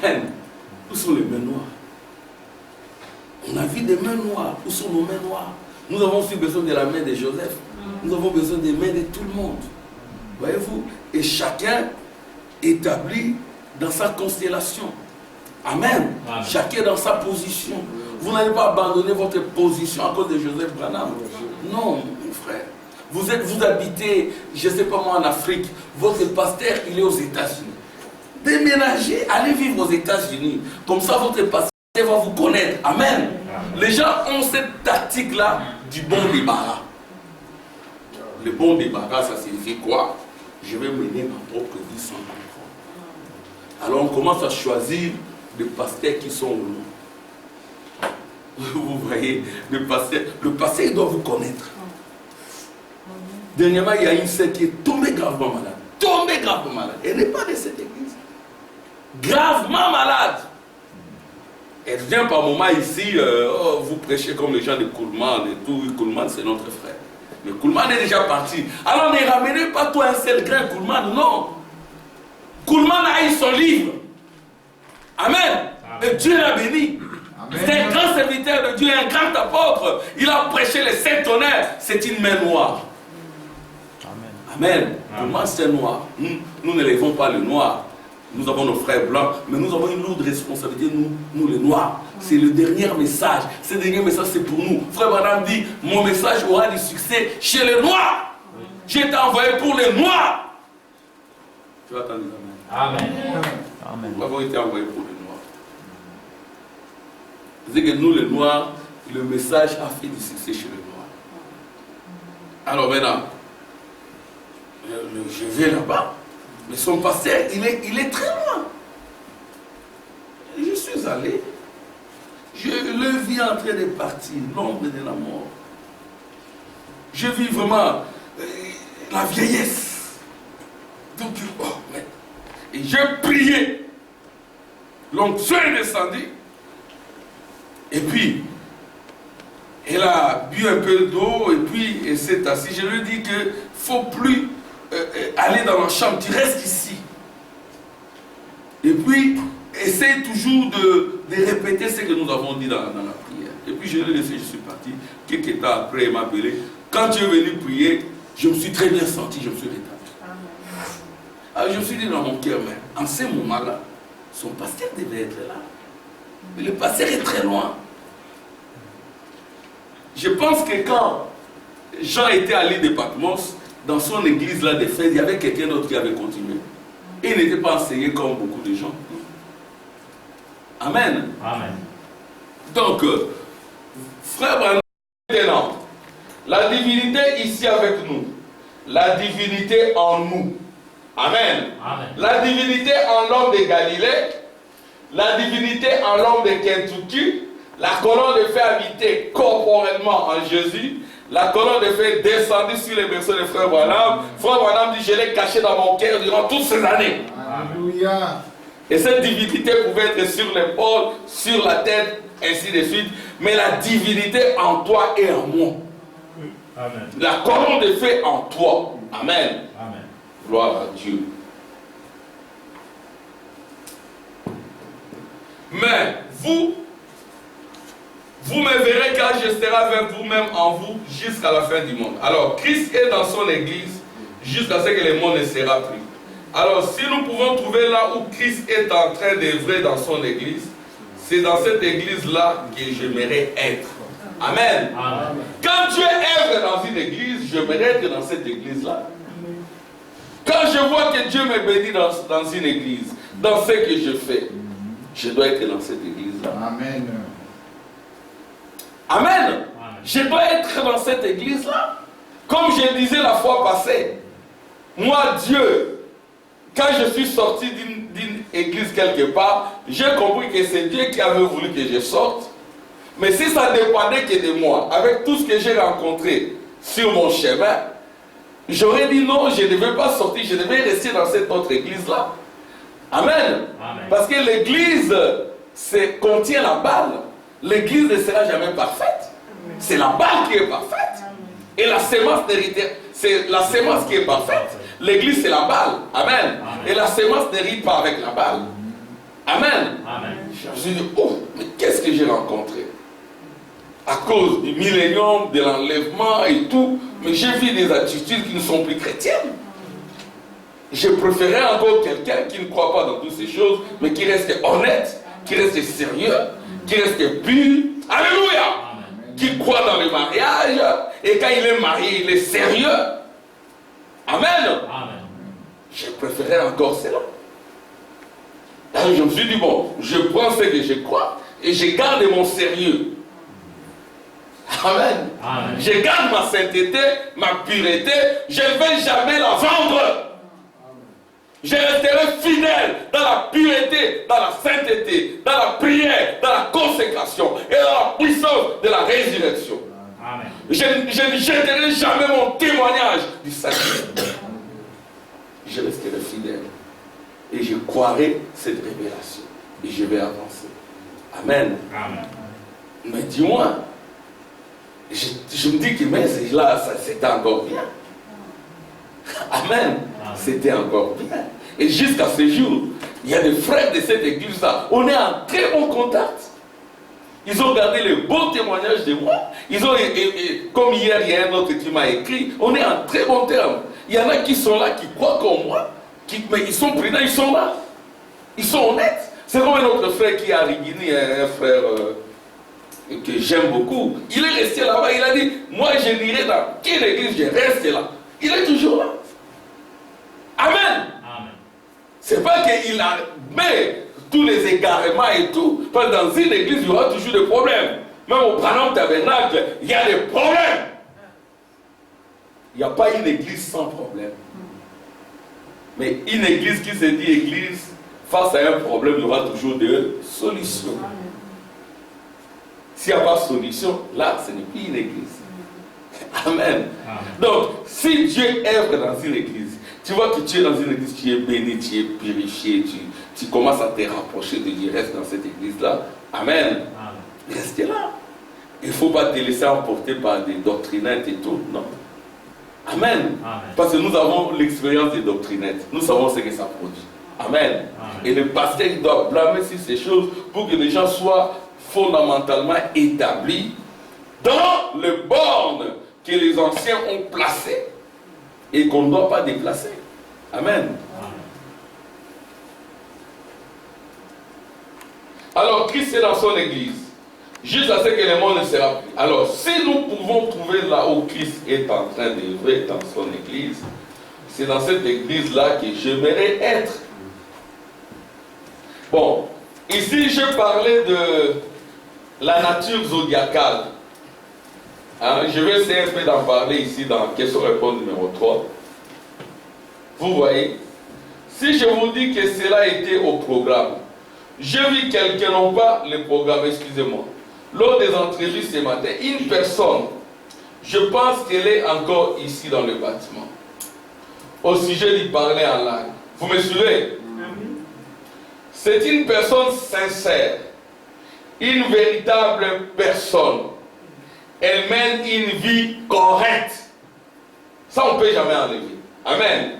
Amen. Où sont les mains noires? On a vu des mains noires. Où sont nos mains noires? Nous avons aussi besoin de la main de Joseph. Nous avons besoin des mains de tout le monde. Voyez-vous? Et chacun établi dans sa constellation. Amen. Amen. Chacun dans sa position. Vous n'allez pas abandonner votre position à cause de Joseph Branham. Non, mon frère. Vous habitez, je ne sais pas moi, en Afrique. Votre pasteur, il est aux États-Unis. Déménagez, allez vivre aux États-Unis. Comme ça, votre pasteur va vous connaître. Amen. Les gens ont cette tactique-là du bon débarras. Le bon débarras, ça signifie quoi? Je vais mener ma propre vie sans contrôle. Alors on commence à choisir des pasteurs qui sont loin. Vous voyez, le pasteur il doit vous connaître. Dernièrement, il y a une sœur qui est tombée gravement malade. Tombée gravement malade. Elle n'est pas de cette église. Gravement malade. Elle vient par moment ici, vous prêchez comme les gens de Kuhlman et tout. Kuhlman, c'est notre frère. Mais Kuhlman est déjà parti. Alors ne ramenez pas toi un seul grain Kuhlman, non. Kuhlman a eu son livre. Amen. Et Dieu l'a béni. C'est un grand serviteur de Dieu, un grand apôtre. Il a prêché les 7 tonnerres. C'est une main noire. Amen. Kuhlman, c'est noir. Nous n'élevons pas le noir. Nous avons nos frères blancs, mais nous avons une lourde responsabilité, nous les noirs. C'est le dernier message. Ce dernier message, c'est pour nous. Frère Branham dit, mon message aura du succès chez les noirs. J'ai été envoyé pour les noirs. Tu vas attendre. Amen. Amen. Nous avons été envoyés pour les noirs. C'est que nous, les noirs, le message a fait du succès chez les noirs. Alors maintenant, je vais là-bas. Mais son pasteur, il est très loin. Et je suis allé. Je le vis en train de partir, l'ombre de la mort. Je vis vraiment la vieillesse. Donc, et j'ai prié. L'onction est descendue. Et puis, elle a bu un peu d'eau et puis elle s'est assise. Je lui ai dit qu'il ne faut plus aller dans la chambre, tu restes ici. Et puis, essaye toujours de répéter ce que nous avons dit dans la prière. Et puis, je l'ai laissé, je suis parti. Quelques temps après, il m'a appelé. Quand tu es venu prier, je me suis très bien senti, je me suis rétabli. Alors, je me suis dit dans mon cœur, mais en ce moment-là, son pasteur devait être là. Mais le pasteur est très loin. Je pense que quand Jean était à l'île de Patmos, dans son église là des fêtes, il y avait quelqu'un d'autre qui avait continué. Et il n'était pas enseigné comme beaucoup de gens. Amen. Amen. Donc, frère Branham, maintenant, la divinité ici avec nous, la divinité en nous. Amen. Amen. La divinité en l'homme de Galilée, la divinité en l'homme de Kentucky, la colonne de feu habitée corporellement en Jésus. La colonne de feu descendue sur les berceaux de Frère Branham. Frère Branham dit, je l'ai caché dans mon cœur durant toutes ces années. Alléluia. Et cette divinité pouvait être sur l'épaule, sur la tête, ainsi de suite. Mais la divinité en toi et en moi. Amen. La colonne de feu en toi. Amen. Amen. Gloire à Dieu. Mais vous me verrez car je serai avec vous-même en vous jusqu'à la fin du monde. Alors, Christ est dans son église jusqu'à ce que le monde ne sera plus. Alors, si nous pouvons trouver là où Christ est en train d'œuvrer dans son église, c'est dans cette église-là que j'aimerais être. Amen. Amen. Quand Dieu œuvre dans une église, j'aimerais être dans cette église-là. Quand je vois que Dieu me bénit dans une église, dans ce que je fais, je dois être dans cette église-là. Amen. Amen. Je dois être dans cette église-là. Comme je disais la fois passée, moi, Dieu, quand je suis sorti d'une église quelque part, j'ai compris que c'est Dieu qui avait voulu que je sorte. Mais si ça dépendait que de moi, avec tout ce que j'ai rencontré sur mon chemin, j'aurais dit non, je ne devais pas sortir, je devais rester dans cette autre église-là. Amen. Amen. Parce que l'église contient la balle. L'église ne sera jamais parfaite. C'est la balle qui est parfaite. Et la sémence c'est la sémence qui est parfaite. L'église, c'est la balle. Amen. Et la sémence n'hérite pas avec la balle. Amen. Amen. Je me suis dit, oh, mais qu'est-ce que j'ai rencontré? à cause du millénium, de l'enlèvement et tout, mais j'ai vu des attitudes qui ne sont plus chrétiennes. Je préférais encore quelqu'un qui ne croit pas dans toutes ces choses, mais qui reste honnête, qui reste sérieux, qui reste pur. Alléluia! Qui croit dans le mariage, et quand il est marié, il est sérieux. Amen. Amen. Je préférais encore cela. Alors je me suis dit, bon, je prends ce que je crois et je garde mon sérieux. Amen. Amen. Je garde ma sainteté, ma pureté, je ne vais jamais la vendre. Je resterai fidèle dans la pureté, dans la sainteté, dans la prière, dans la consécration et dans la puissance de la résurrection. Amen. Je ne jetterai jamais mon témoignage du salut. Je resterai fidèle. Et je croirai cette révélation. Et je vais avancer. Amen. Amen. Mais dis-moi, je me dis que mais là, c'était encore bien. Amen. C'était encore bien. Et jusqu'à ce jour, il y a des frères de cette église-là. On est en très bon contact. Ils ont gardé le bon témoignage de moi. Ils ont, comme hier, il y a un autre qui m'a écrit. On est en très bon terme. Il y en a qui sont là, qui croient comme moi. Mais ils sont prudents, ils sont là. Ils sont honnêtes. C'est comme un autre frère qui est à Rigini, un frère que j'aime beaucoup. Il est resté là-bas. Il a dit, moi je n'irai dans quelle église, je reste là. Il est toujours là. Amen. Amen. C'est pas qu'il a mais tous les égarements et tout. Parce que dans une église, il y aura toujours des problèmes. Même au Branham Tabernacle, il y a des problèmes. Il n'y a pas une église sans problème. Mais une église qui se dit église, face à un problème, il y aura toujours des solutions. S'il n'y a pas de solution, là, ce n'est plus une église. Amen. Amen. Donc, si Dieu œuvre dans une église, tu vois que tu es dans une église, tu es béni, tu es purifié, tu commences à te rapprocher de Dieu, reste dans cette église-là. Amen. Amen. Restez là. Il ne faut pas te laisser emporter par des doctrinettes et tout. Non. Amen. Amen. Parce que nous avons l'expérience des doctrinettes. Nous savons ce que ça produit. Amen. Amen. Et le pasteur doit blâmer sur ces choses pour que les gens soient fondamentalement établis dans les bornes que les anciens ont placées et qu'on ne doit pas déplacer. Amen. Alors, Christ est dans son église, jusqu'à ce que le monde ne sera plus. Alors, si nous pouvons trouver là où Christ est en train d'œuvrer dans son église, c'est dans cette église-là que j'aimerais être. Bon, ici, je parlais de la nature zodiacale. Hein, je vais essayer un peu d'en parler ici dans question-réponse numéro 3. Vous voyez, si je vous dis que cela était au programme, je vis quelqu'un, non pas le programme, excusez-moi. Lors des entrevues ce matin, une personne, je pense qu'elle est encore ici dans le bâtiment, au sujet d'y parler en langue. Vous me suivez? C'est une personne sincère, une véritable personne. Elle mène une vie correcte. Ça, on ne peut jamais enlever. Amen.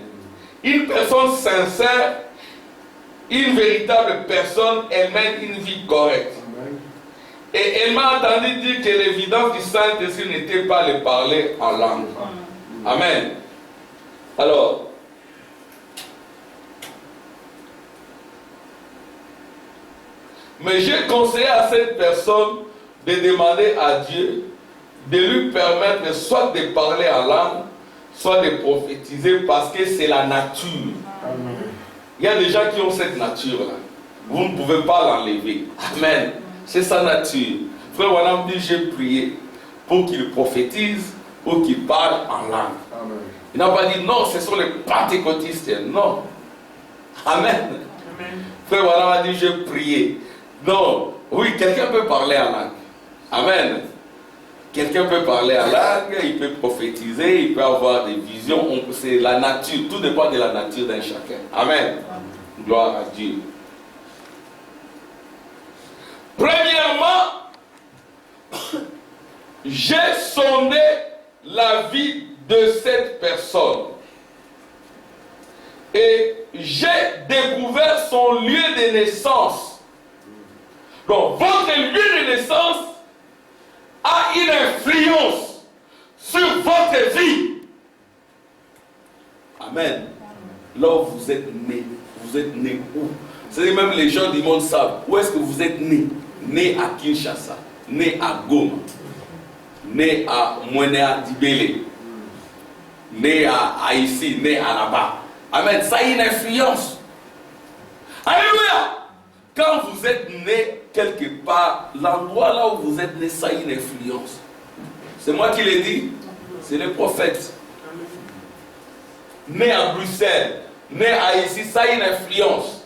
Une personne sincère, une véritable personne, elle mène une vie correcte. Amen. Et elle m'a entendu dire que l'évidence du Saint-Esprit n'était pas de parler en langue. Amen. Alors, mais j'ai conseillé à cette personne de demander à Dieu de lui permettre soit de parler en langue, soit de prophétiser, parce que c'est la nature. Amen. Il y a des gens qui ont cette nature-là. Vous ne pouvez pas l'enlever. Amen. C'est sa nature. Frère Wanam dit, j'ai prié pour qu'il prophétise, pour qu'il parle en langue. Amen. Il n'a pas dit, non, ce sont les pentecôtistes. Non. Amen. Amen. Frère Wanam a dit, j'ai prié. Non. Oui, quelqu'un peut parler en langue. Amen. Quelqu'un peut parler en langue, il peut prophétiser, il peut avoir des visions. C'est la nature. Tout dépend de la nature d'un chacun. Amen. Gloire à Dieu. Premièrement, j'ai sondé la vie de cette personne et j'ai découvert son lieu de naissance. Donc, votre lieu de naissance a une influence sur votre vie. Amen. Là où vous êtes né où? C'est même les gens du monde savent. Où est-ce que vous êtes né? Né à Kinshasa, né à Goma, né à Mouénéa Dibélé, né à ici, né à là-bas. Amen. Ça a une influence. Alléluia. Quand vous êtes né quelque part, l'endroit là où vous êtes né, ça a une influence. C'est moi qui l'ai dit. C'est les prophètes. Né à Bruxelles, né à ici, ça a une influence.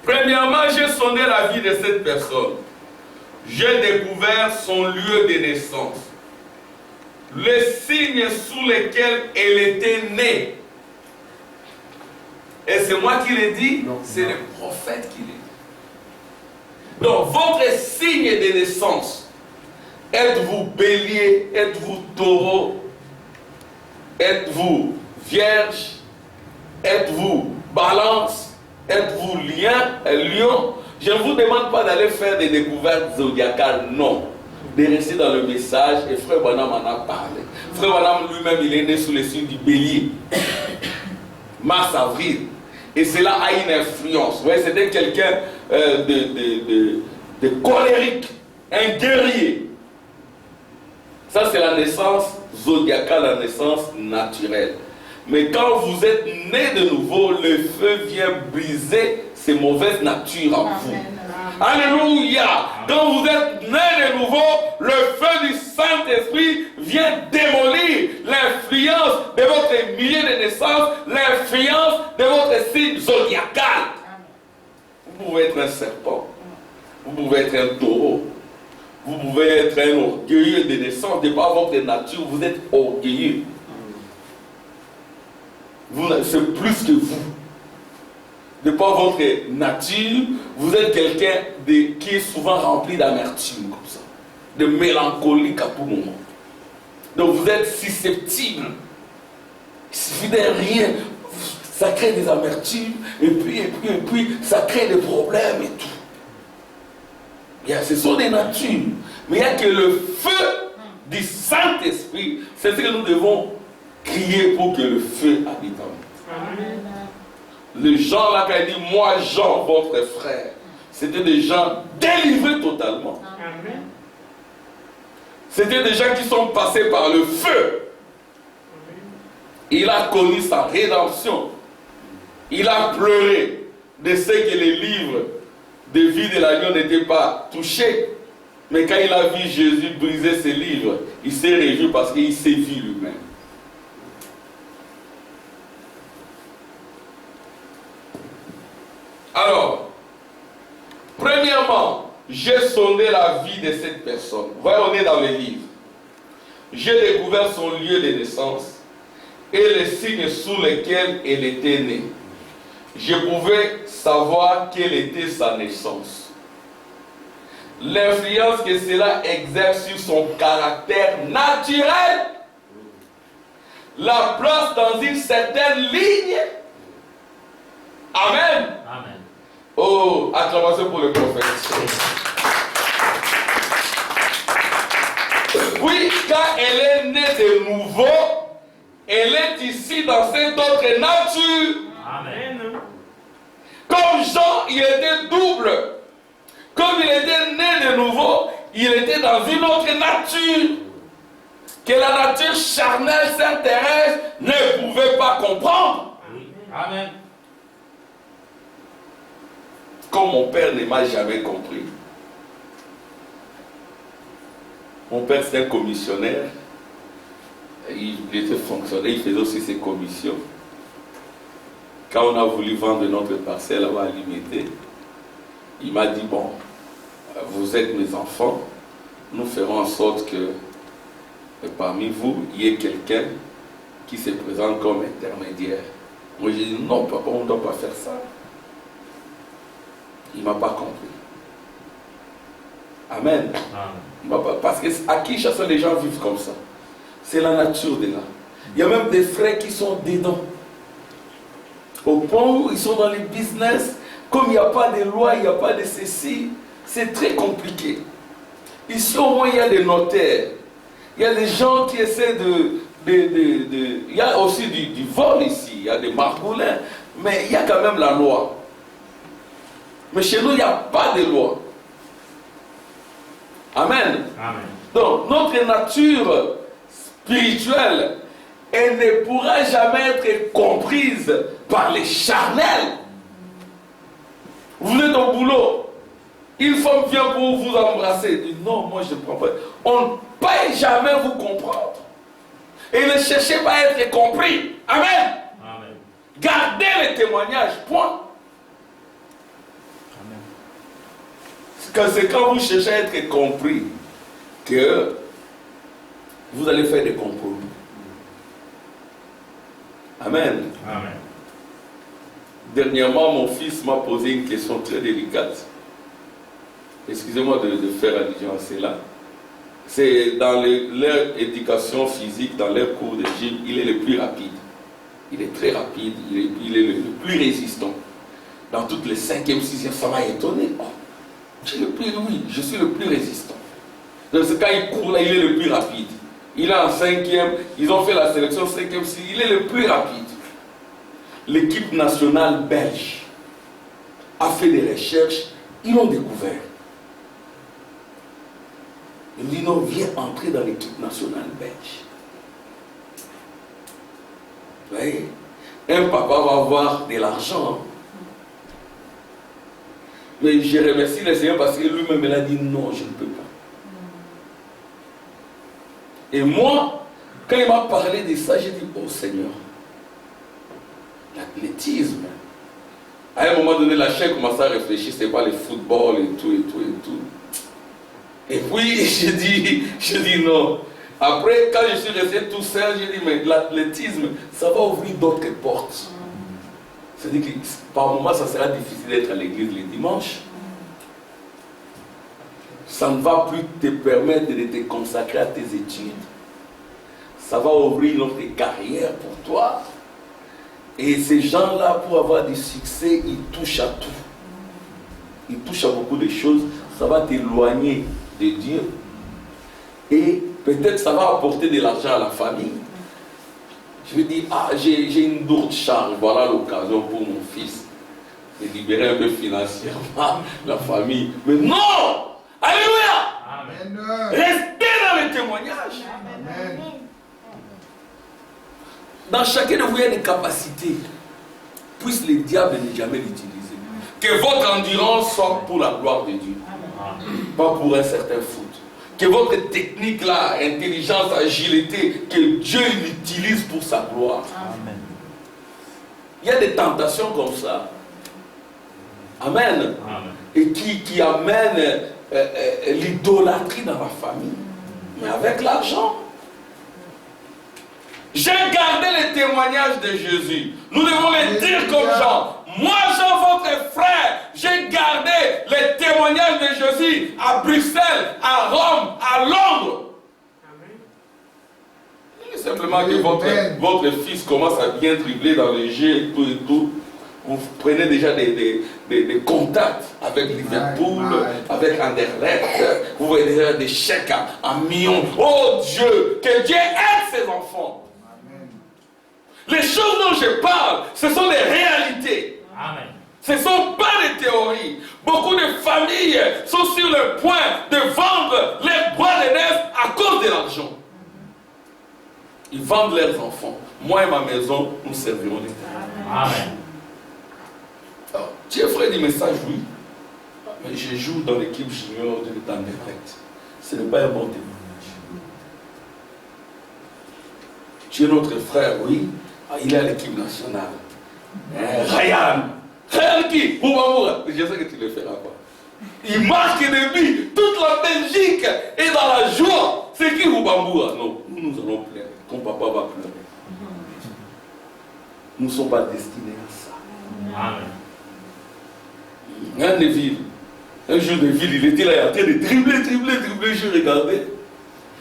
Premièrement, j'ai sondé la vie de cette personne. J'ai découvert son lieu de naissance. Les signes sous lesquels elle était née. Et c'est moi qui l'ai dit, c'est le prophète qui l'a dit. Donc, votre signe de naissance, êtes-vous bélier, êtes-vous taureau, êtes-vous vierge, êtes-vous balance, êtes-vous lion? Je ne vous demande pas d'aller faire des découvertes zodiacales, non. De rester dans le message, et Frère Branham en a parlé. Frère Branham lui-même, il est né sous les signes du bélier. Mars, avril. Et cela a une influence. Vous voyez, c'était quelqu'un de colérique, un guerrier. Ça, c'est la naissance zodiacale, la naissance naturelle. Mais quand vous êtes né de nouveau, le feu vient briser ces mauvaises natures en vous. Alléluia. Quand vous êtes né de nouveau, le feu du Saint-Esprit vient démolir l'influence de votre milieu de naissance, l'influence de votre signe zodiacal. Vous pouvez être un serpent, vous pouvez être un taureau, vous pouvez être un orgueilleux de naissance, de par votre nature, vous êtes orgueilleux. C'est plus que vous. De par votre nature, vous êtes quelqu'un qui est souvent rempli d'amertume, comme ça, de mélancolique à tout moment. Donc vous êtes susceptible. Il suffit de rien, ça crée des amertumes, et puis, ça crée des problèmes et tout. Ce sont des natures. Mais il n'y a que le feu du Saint-Esprit. C'est ce que nous devons crier pour que le feu habite en nous. Amen. Les gens là, quand il dit moi Jean, votre frère, c'était des gens délivrés totalement. Amen. C'était des gens qui sont passés par le feu. Amen. Il a connu sa rédemption. Il a pleuré de ce que les livres de vie de l'agneau n'étaient pas touchés. Mais quand il a vu Jésus briser ses livres, il s'est réjoui parce qu'il s'est vu lui-même. Alors, premièrement, j'ai sondé la vie de cette personne. Voyez, on est dans le livre. J'ai découvert son lieu de naissance et les signes sous lesquels elle était née. Je pouvais savoir quelle était sa naissance. L'influence que cela exerce sur son caractère naturel la place dans une certaine ligne. Amen. Amen. Oh, acclamation pour le prophète. Oui, quand elle est née de nouveau, elle est ici dans cette autre nature. Amen. Comme Jean, il était double. Comme il était né de nouveau, il était dans une autre nature que la nature charnelle terrestre ne pouvait pas comprendre. Amen. Comme mon père ne m'a jamais compris. Mon père, c'est un commissionnaire. Il était fonctionnaire, il faisait aussi ses commissions. Quand on a voulu vendre notre parcelle à Limité, il m'a dit, bon, vous êtes mes enfants, nous ferons en sorte que parmi vous, il y ait quelqu'un qui se présente comme intermédiaire. Moi, j'ai dit, non, papa, on ne doit pas faire ça. Il ne m'a pas compris. Amen. Parce qu'à Kinshasa, les gens vivent comme ça. C'est la nature de là. Il y a même des frères qui sont dedans. Au point où ils sont dans les business, comme il n'y a pas de loi, il n'y a pas de ceci, c'est très compliqué. Ici, au moins, il y a des notaires. Il y a des gens qui essaient il y a aussi du vol ici. Il y a des margoulins. Mais il y a quand même la loi. Mais chez nous, il n'y a pas de loi. Amen. Amen. Donc, notre nature spirituelle, elle ne pourra jamais être comprise par les charnels. Vous êtes au boulot, une femme vient pour vous embrasser. Dit, non, moi je ne comprends pas. On ne peut jamais vous comprendre. Et ne cherchez pas à être compris. Amen. Amen. Gardez les témoignages, point. Amen. C'est quand vous cherchez à être compris que vous allez faire des compromis. Amen. Amen. Dernièrement, mon fils m'a posé une question très délicate. Excusez-moi de faire allusion à cela. C'est dans leur éducation physique, dans leur cours de gym, il est le plus rapide. Il est très rapide, il est le plus résistant. Dans toutes les 5e, 6e, ça m'a étonné. Oh, oui, je suis le plus résistant. Donc quand il court là, il est le plus rapide. Il est en 5e, ils ont fait la sélection 5e, 6e, il est le plus rapide. L'équipe nationale belge a fait des recherches, ils l'ont découvert. Ils me disent non, viens entrer dans l'équipe nationale belge. Vous voyez, un papa va avoir de l'argent. Mais je remercie le Seigneur parce que lui-même il a dit non, je ne peux pas. Et moi, quand il m'a parlé de ça, j'ai dit oh Seigneur, l'athlétisme. À un moment donné, la chair commençait à réfléchir, c'est pas le football et tout, et tout, et tout. Et puis, je dis non. Après, quand je suis resté tout seul, j'ai dit, mais l'athlétisme, ça va ouvrir d'autres portes. C'est-à-dire que par moment, ça sera difficile d'être à l'église les dimanches. Ça ne va plus te permettre de te consacrer à tes études. Ça va ouvrir une autre carrière pour toi. Et ces gens-là, pour avoir du succès, ils touchent à tout. Ils touchent à beaucoup de choses. Ça va t'éloigner de Dieu. Et peut-être ça va apporter de l'argent à la famille. Je me dis, ah, j'ai une lourde charge. Voilà l'occasion pour mon fils de libérer un peu financièrement la famille. Mais non! Alléluia! Amen. Restez dans le témoignage. Amen. Dans chacun de vous, il y a des capacités. Puisse le diable ne jamais l'utiliser. Que votre endurance soit pour la gloire de Dieu. Pas pour un certain foot. Que votre technique là, intelligence, agilité, que Dieu l'utilise pour sa gloire. Amen. Il y a des tentations comme ça. Amen. Amen. Et qui amènent l'idolâtrie dans la famille. Mais avec l'argent. J'ai gardé les témoignages de Jésus. Nous devons les dire comme Jean. Moi, Jean, votre frère, j'ai gardé les témoignages de Jésus à Bruxelles, à Rome, à Londres. Et simplement que votre fils commence à bien dribbler dans les jeux et tout et tout. Vous prenez déjà des contacts avec Liverpool, avec Anderlecht. Vous voyez déjà des chèques en millions. Oh Dieu, que Dieu aide ses enfants. Les choses dont je parle, ce sont des réalités. Amen. Ce ne sont pas des théories. Beaucoup de familles sont sur le point de vendre les bois de neige à cause de l'argent. Ils vendent leurs enfants. Moi et ma maison, nous servirons l'Éternel. Amen. Alors, Dieu frère dit, mais ça, oui. Mais je joue dans l'équipe junior de l'Anderlecht. Ce n'est pas un bon témoignage. Tu es notre frère, oui. Il est à l'équipe nationale. Ryan. Ryan qui? Boubamoura. Je sais que tu ne le feras pas. Il marque des buts. Toute la Belgique est dans la joie. C'est qui Boubamoura? Non, nous allons pleurer. Ton papa va pleurer. Nous ne sommes pas destinés à ça. Amen. Un Neville. Un jour de ville, il était là en train de dribbler. Je regardais.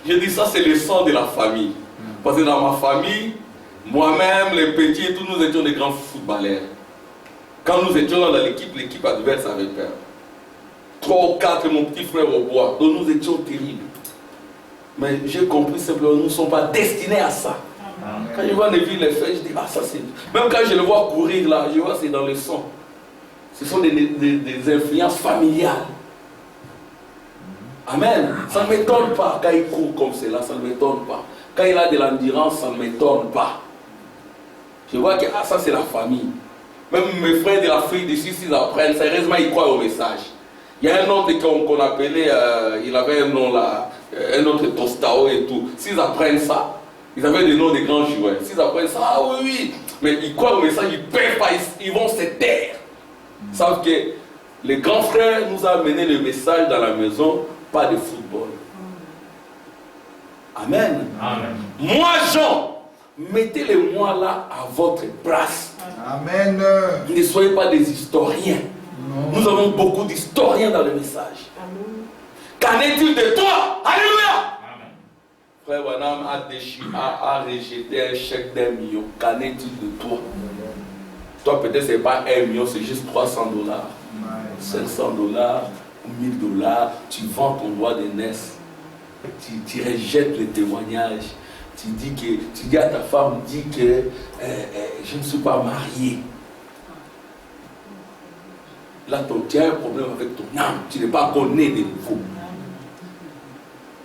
J'ai dit, ça c'est le sang de la famille. Parce que dans ma famille, moi-même, les petits et tout, nous étions des grands footballeurs. Quand nous étions dans l'équipe adverse avait peur. 3 ou 4, mon petit frère au bois. Donc nous étions terribles. Mais j'ai compris simplement, nous ne sommes pas destinés à ça. Amen. Quand je vois les villes les faire, je dis, ah ça c'est... Même quand je le vois courir là, je vois c'est dans le sang. Ce sont des influences familiales. Amen. Ça ne m'étonne pas quand il court comme cela, ça ne m'étonne pas. Quand il a de l'endurance, ça ne m'étonne pas. Je vois que ah, ça c'est la famille. Même mes frères de l'Afrique d'ici, s'ils apprennent, sérieusement ils croient au message. Il y a un autre qu'on appelait, il avait un nom là, un autre Tostao et tout. S'ils apprennent ça, ils avaient des noms de grands joueurs. S'ils apprennent ça, ah oui, oui. Mais ils croient au message, ils ne peuvent pas, ils vont se taire. Ils savent que les grands frères nous ont amené le message dans la maison, pas de football. Amen. Amen. Moi, Jean, mettez les moi là à votre place. Amen. Ne soyez pas des historiens. Non. Nous avons beaucoup d'historiens dans le message. Qu'en est-il de toi? Alléluia. Amen. Frère Branham a rejeté un chèque d'1 million. Qu'en est-il de toi? Toi, peut-être, ce n'est pas 1 million, c'est juste $300, $500, $1000. Tu vends ton droit d'aînesse. Tu rejettes les témoignages. Tu dis à ta femme, dis que je ne suis pas marié. Là, tu as un problème avec ton âme. Tu n'es pas encore né de nouveau.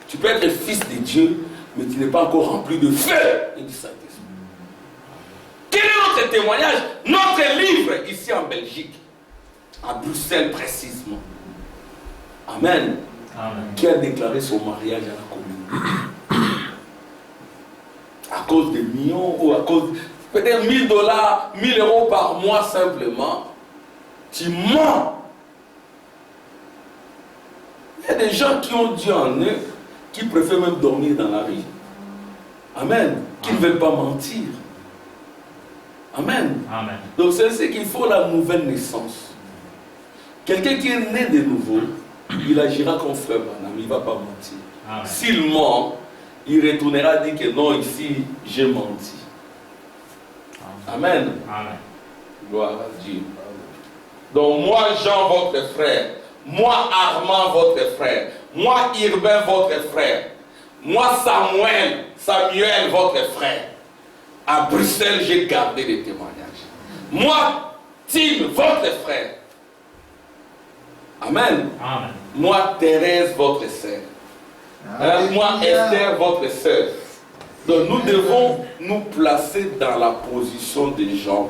Tu peux être fils de Dieu, mais tu n'es pas encore rempli de feu et du Saint-Esprit. Quel est notre témoignage? Notre livre ici en Belgique, à Bruxelles précisément. Amen. Amen. Qui a déclaré son mariage à la communauté. À cause des millions ou à cause peut-être $1000, 1000 euros par mois simplement. Tu mens. Il y a des gens qui ont Dieu en eux, qui préfèrent même dormir dans la rue. Amen. Qui ne veulent pas mentir. Amen. Amen. Donc c'est ce qu'il faut, la nouvelle naissance. Quelqu'un qui est né de nouveau, il agira comme frère Branham, il ne va pas mentir. Amen. S'il ment, il retournera dire que non, ici, j'ai menti. Amen. Amen. Gloire à Dieu. Donc moi, Jean, votre frère, moi, Armand, votre frère, moi, Urbain, votre frère, moi, Samuel, votre frère, à Bruxelles, j'ai gardé les témoignages. Moi, Tim, votre frère. Amen. Amen. Moi, Thérèse, votre sœur. Moi, Esther, votre sœur. Donc nous devons nous placer dans la position des gens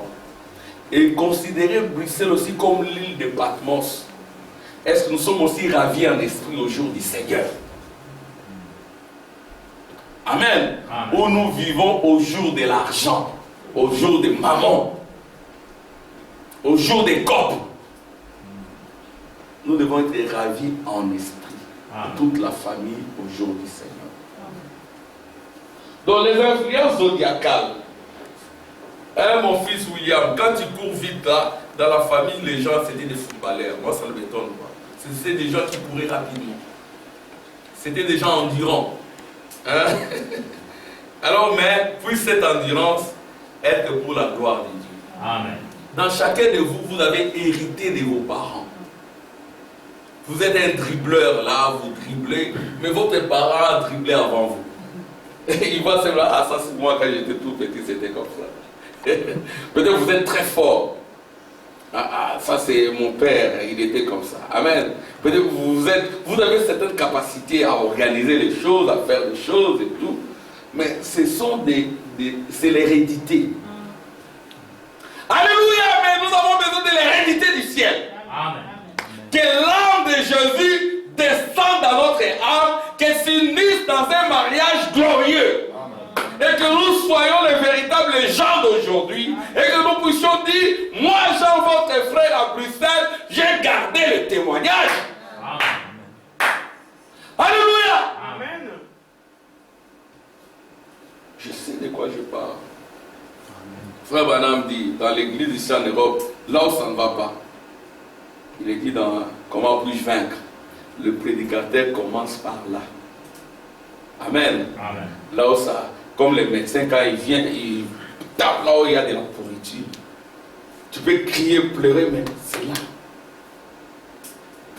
et considérer Bruxelles aussi comme l'île de Patmos. Est-ce que nous sommes aussi ravis en esprit au jour du Seigneur? Amen. Amen. Où nous vivons au jour de l'argent, au jour de maman, au jour des copes. Nous devons être ravis en esprit. Amen. Toute la famille au jour du Seigneur. Donc les influences zodiacales. Mon fils William, quand tu cours vite là, dans la famille, les gens c'était des footballeurs. Moi ça ne m'étonne pas. C'était des gens qui couraient rapidement. C'était des gens endurants. Hein? Alors mais, puisse cette endurance être pour la gloire de Dieu. Amen. Dans chacun de vous, vous avez hérité de vos parents. Vous êtes un dribbleur là, vous dribblez, mais votre parent a dribblé avant vous. Il va se dire, ah ça c'est moi quand j'étais tout petit, c'était comme ça. Peut-être vous êtes très fort. Ça c'est mon père, il était comme ça. Amen. Peut-être vous avez certaines capacités à organiser les choses, à faire des choses et tout. Mais ce sont c'est l'hérédité. Alléluia, mais nous avons besoin de l'hérédité du ciel. Amen. Que l'âme de Jésus descende dans notre âme, qu'elle s'unisse dans un mariage glorieux. Et que nous soyons les véritables gens d'aujourd'hui. Et que nous puissions dire, moi Jean, votre frère à Bruxelles, j'ai gardé le témoignage. Amen. Alléluia. Amen. Je sais de quoi je parle. Frère Branham dit, dans l'église ici en Europe, là où ça ne va pas, il est dit dans Comment puis-je vaincre? Le prédicateur commence par là. Amen. Amen. Là où ça, comme les médecins, quand ils viennent, ils tapent là où il y a de la pourriture. Tu peux crier, pleurer, mais c'est là.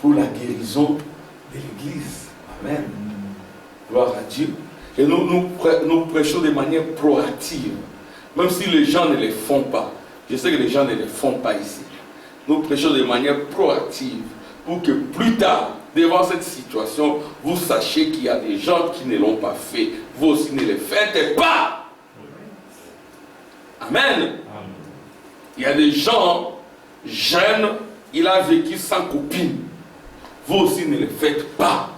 pour la guérison de l'Église. Amen. Gloire à Dieu. Et nous prêchons de manière proactive. Même si les gens ne les font pas. Je sais que les gens ne les font pas ici. Nous prêchons de manière proactive pour que plus tard, devant cette situation, vous sachiez qu'il y a des gens qui ne l'ont pas fait. Vous aussi ne les faites pas. Amen. Il y a des gens jeunes, il a vécu sans copine. Vous aussi ne les faites pas.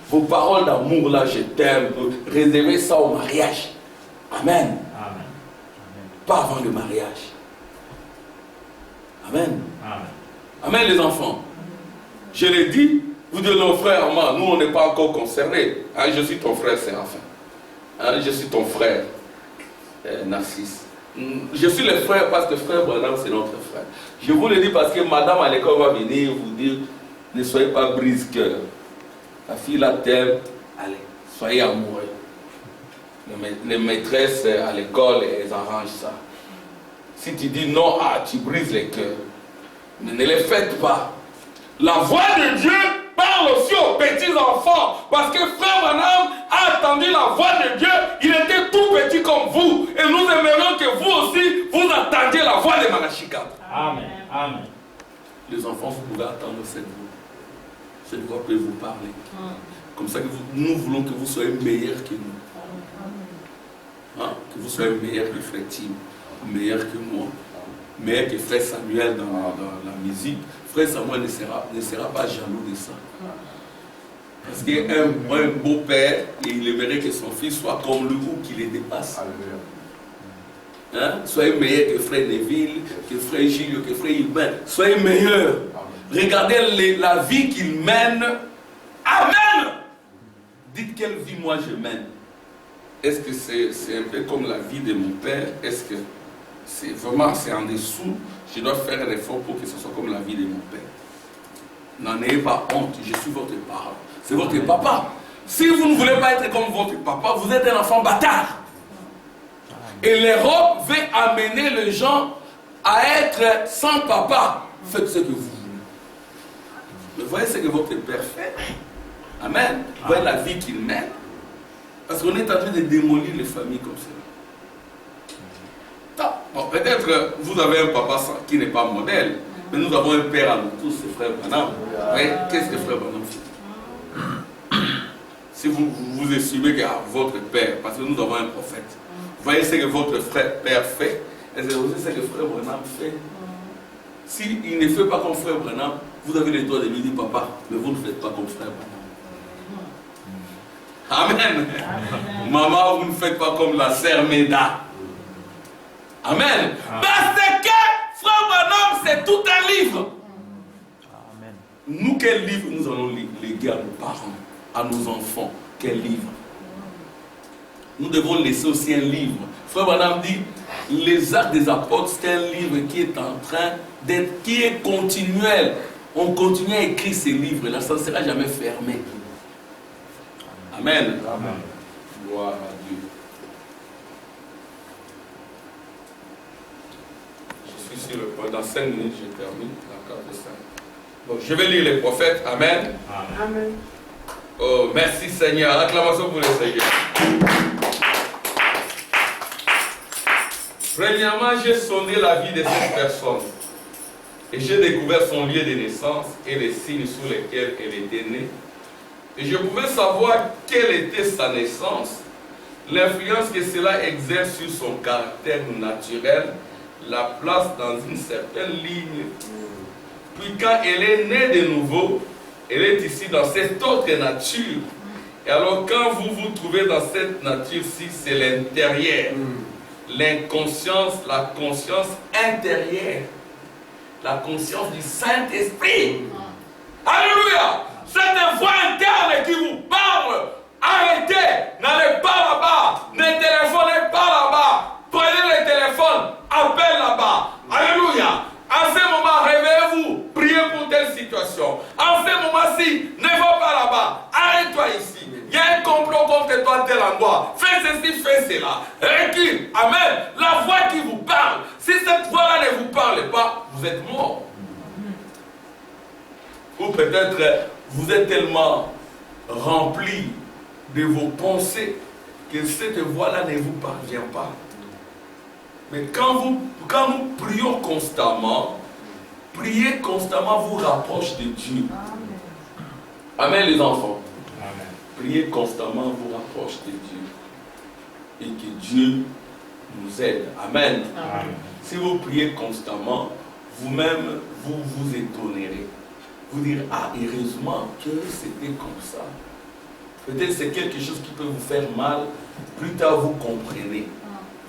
Vos paroles d'amour, là, je t'aime, réservez ça au mariage. Amen. Amen. Pas avant le mariage. Amen. Amen. Amen, les enfants. Je l'ai dit, vous dites nos frères, moi, nous, on n'est pas encore concernés. Hein, je suis ton frère Séraphin. Hein, je suis ton frère Narcisse. Je suis le frère parce que frère Branham, c'est notre frère. Je vous le dis parce que madame à l'école va venir vous dire, ne soyez pas brise-cœur. La fille la t'aime, allez, soyez amoureux. Les maîtresses à l'école, elles arrangent ça. Si tu dis non, tu brises les cœurs. Mais ne les faites pas. La voix de Dieu parle aussi aux petits enfants. Parce que frère Branham a entendu la voix de Dieu. Il était tout petit comme vous. Et nous aimerions que vous aussi, vous attendiez la voix de Malachika. Amen. Amen. Les enfants, vous pouvez attendre cette voix. Cette voix peut vous parler. Comme ça, nous voulons que vous soyez meilleurs que nous. Hein? Que vous soyez meilleurs que Frère Tim, meilleurs que moi, meilleurs que Frère Samuel dans la musique. Frère Samuel ne sera pas jaloux de ça. Parce qu'un beau-père, il aimerait que son fils soit comme lui ou qu'il les dépasse. Hein? Soyez meilleurs que Frère Neville, que Frère Gilles, que Frère Hubert. Soyez meilleurs. Regardez la vie qu'il mène. Amen. Dites quelle vie moi je mène. Est-ce que c'est un peu comme la vie de mon père? Est-ce que c'est vraiment en dessous? Je dois faire un effort pour que ce soit comme la vie de mon père. N'en ayez pas honte, je suis votre parent. C'est votre papa. Si vous ne voulez pas être comme votre papa, vous êtes un enfant bâtard. Et l'Europe veut amener les gens à être sans papa. Faites ce que vous voulez. Mais voyez ce que votre père fait. Amen. Voyez la vie qu'il mène. Parce qu'on est en train de démolir les familles comme ça. Bon, peut-être vous avez un papa qui n'est pas modèle, mais nous avons un père à nous tous, c'est frère Branham. Mais qu'est-ce que frère Branham fait? Si vous estimez que votre père, parce que nous avons un prophète, voyez ce que votre père fait, et c'est aussi ce que frère Branham fait. S'il ne fait pas comme frère Branham, vous avez le droit de lui dire papa, mais vous ne faites pas comme frère Branham. Amen. Amen. Maman, vous ne faites pas comme la sœur Meda. Amen. Amen. Parce que frère Branham, c'est tout un livre. Amen. Nous, quel livre nous allons léguer à nos parents, à nos enfants? Quel livre? Nous devons laisser aussi un livre. Frère Branham dit, les Actes des Apôtres, c'est un livre qui est en train d'être, qui est continuel. On continue à écrire ces livres-là, ça ne sera jamais fermé. Amen. Amen. Gloire à Dieu. Je suis sur le point. Dans 5 minutes, je termine la carte de 5. Donc, je vais lire les prophètes. Amen. Amen. Oh, merci Seigneur. Acclamation pour le Seigneur. Premièrement, j'ai sondé la vie de cette personne. Et j'ai découvert son lieu de naissance et les signes sous lesquels elle était née. Et je pouvais savoir quelle était sa naissance, l'influence que cela exerce sur son caractère naturel, la place dans une certaine ligne. Puis quand elle est née de nouveau, elle est ici dans cette autre nature. Et alors quand vous vous trouvez dans cette nature-ci, c'est l'intérieur. L'inconscience, la conscience intérieure. La conscience du Saint-Esprit. Alléluia! Cette voix interne qui vous parle, arrêtez, n'allez pas là-bas, ne téléphonez pas là-bas, prenez le téléphone, appelez là-bas. Alléluia. En ce moment, réveillez-vous, priez pour telle situation. En ce moment-ci, ne va pas là-bas, arrête-toi ici. Il y a un complot contre toi à tel endroit. Fais ceci, fais cela. Recule. Amen. La voix qui vous parle, si cette voix-là ne vous parle pas, vous êtes mort. Ou peut-être vous êtes tellement rempli de vos pensées que cette voix-là ne vous parvient pas. Mais quand nous prions constamment, prier constamment vous rapproche de Dieu. Amen les enfants. Amen. Prier constamment vous rapproche de Dieu. Et que Dieu nous aide. Amen. Amen. Si vous priez constamment, vous-même, vous vous étonnerez. Vous direz, ah, heureusement que c'était comme ça. Peut-être c'est quelque chose qui peut vous faire mal. Plus tard, vous comprenez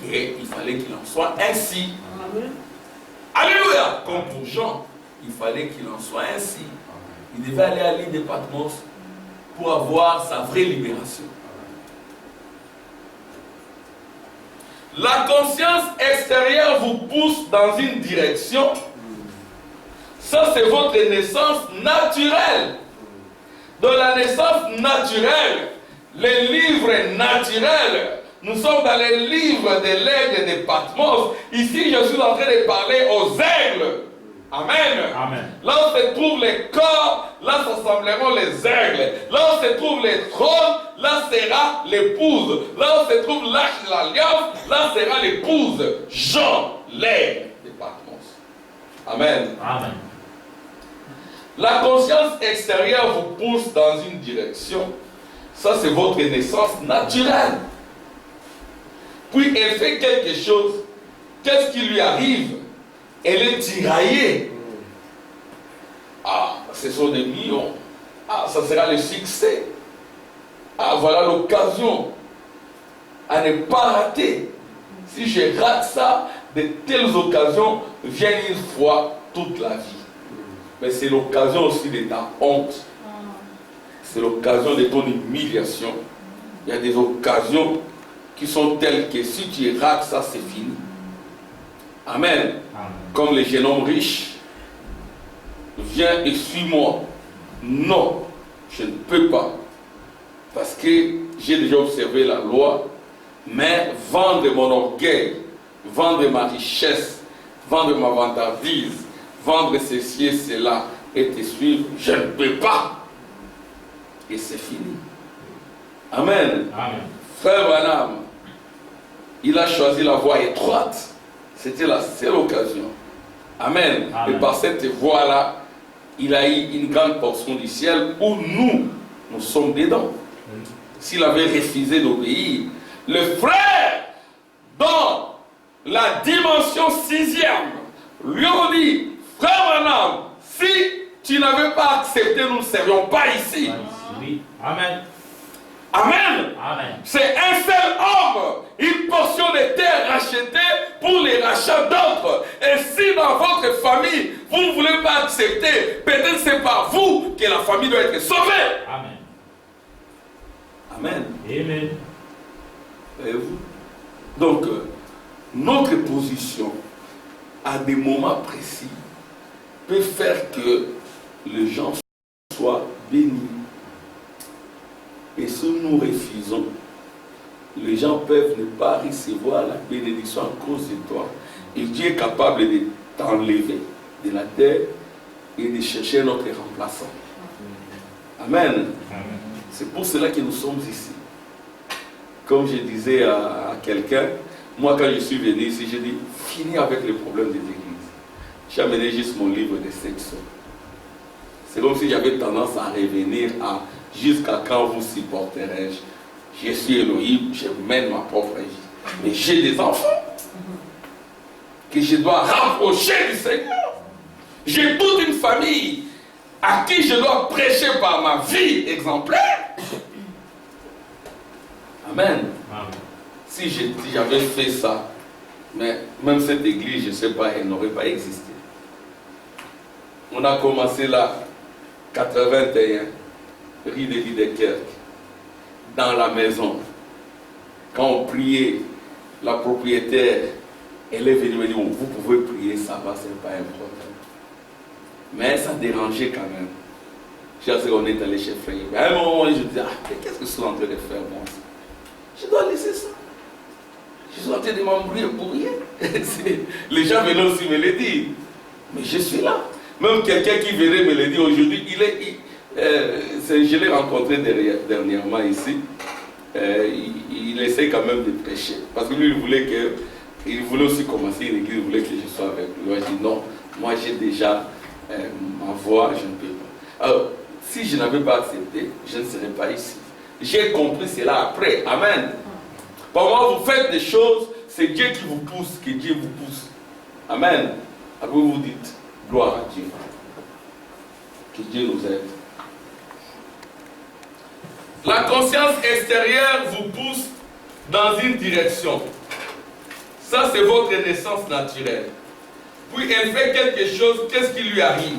qu'il fallait qu'il en soit ainsi. Amen. Alléluia. Comme pour Jean, il fallait qu'il en soit ainsi. Il devait aller à l'île de Patmos pour avoir sa vraie libération. La conscience extérieure vous pousse dans une direction. Ça, c'est votre naissance naturelle. Dans la naissance naturelle, les livres naturels, nous sommes dans les livres de l'aigle de Patmos. Ici, je suis en train de parler aux aigles. Amen. Amen. Là où se trouvent les corps, là s'assembleront les aigles. Là où se trouvent les trônes, là sera l'épouse. Là où se trouve l'arche de l'alliance, là sera l'épouse. Jean, l'aigle de Patmos. Amen. Amen. La conscience extérieure vous pousse dans une direction. Ça, c'est votre naissance naturelle. Puis elle fait quelque chose. Qu'est-ce qui lui arrive? Elle est tiraillée. Ah, ce sont des millions. Ah, ça sera le succès. Ah, voilà l'occasion à ne pas rater. Si je rate ça, de telles occasions viennent une fois toute la vie. Mais c'est l'occasion aussi de ta honte. C'est l'occasion de ton humiliation. Il y a des occasions qui sont telles que si tu rates ça, c'est fini. Amen. Amen. Comme le jeune homme riche. Viens et suis-moi. Non, je ne peux pas. Parce que j'ai déjà observé la loi. Mais vendre mon orgueil, vendre ma richesse, vendre ma vantardise, vendre ceci et cela et te suivre, je ne peux pas. Et c'est fini. Amen. Amen. Frère Branham, il a choisi la voie étroite. C'était la seule occasion. Amen. Amen. Et par cette voie-là, il a eu une grande portion du ciel où nous sommes dedans. S'il avait refusé d'obéir, le frère, dans la dimension 6e, lui ont dit, frère Branham, si tu n'avais pas accepté, nous ne serions pas ici. Oui. Amen. Amen. Amen. C'est un seul homme, une portion de terre rachetée pour les rachats d'autres. Et si dans votre famille, vous ne voulez pas accepter, peut-être c'est par vous que la famille doit être sauvée. Amen. Amen. Amen. Voyez-vous? Donc, notre position à des moments précis peut faire que les gens soient bénis. Et si nous refusons, les gens peuvent ne pas recevoir la bénédiction à cause de toi. Et Dieu est capable de t'enlever de la terre et de chercher notre remplaçant. Amen. Amen. C'est pour cela que nous sommes ici. Comme je disais à quelqu'un, moi quand je suis venu ici, j'ai dit, finis avec les problèmes des églises. J'ai amené juste mon livre de sexe. C'est comme si j'avais tendance à revenir à jusqu'à quand vous supporterai-je. Je suis Elohim, je mène ma propre vie. Mais j'ai des enfants que je dois rapprocher du Seigneur. J'ai toute une famille à qui je dois prêcher par ma vie exemplaire. Amen. Amen. Si j'avais fait ça, mais même cette église, je ne sais pas, elle n'aurait pas existé. On a commencé là, 81, rue de Liedekerk, dans la maison. Quand on priait, la propriétaire, elle est venue me dire, vous pouvez prier, ça va, ce n'est pas un problème. Mais ça dérangeait quand même. J'ai dit, on est allé chez Frère. À un moment, je disais, mais qu'est-ce que je suis en train de faire, moi? Je dois laisser ça. Je suis en train de m'embrouiller pour rien. Les gens venaient aussi me le dire. Mais je suis là. Même quelqu'un qui venait me le dire aujourd'hui, je l'ai rencontré dernièrement ici. Il essaie quand même de prêcher. Parce que lui, il voulait aussi commencer une église, il voulait que je sois avec lui. Moi, je dis non, moi j'ai déjà ma voix, je ne peux pas. Alors, si je n'avais pas accepté, je ne serais pas ici. J'ai compris cela après. Amen. Pour moi, vous faites des choses, c'est Dieu qui vous pousse, que Dieu vous pousse. Amen. Après, vous dites, gloire à Dieu. Que Dieu nous aide. La conscience extérieure vous pousse dans une direction. Ça, c'est votre naissance naturelle. Puis elle fait quelque chose, qu'est-ce qui lui arrive?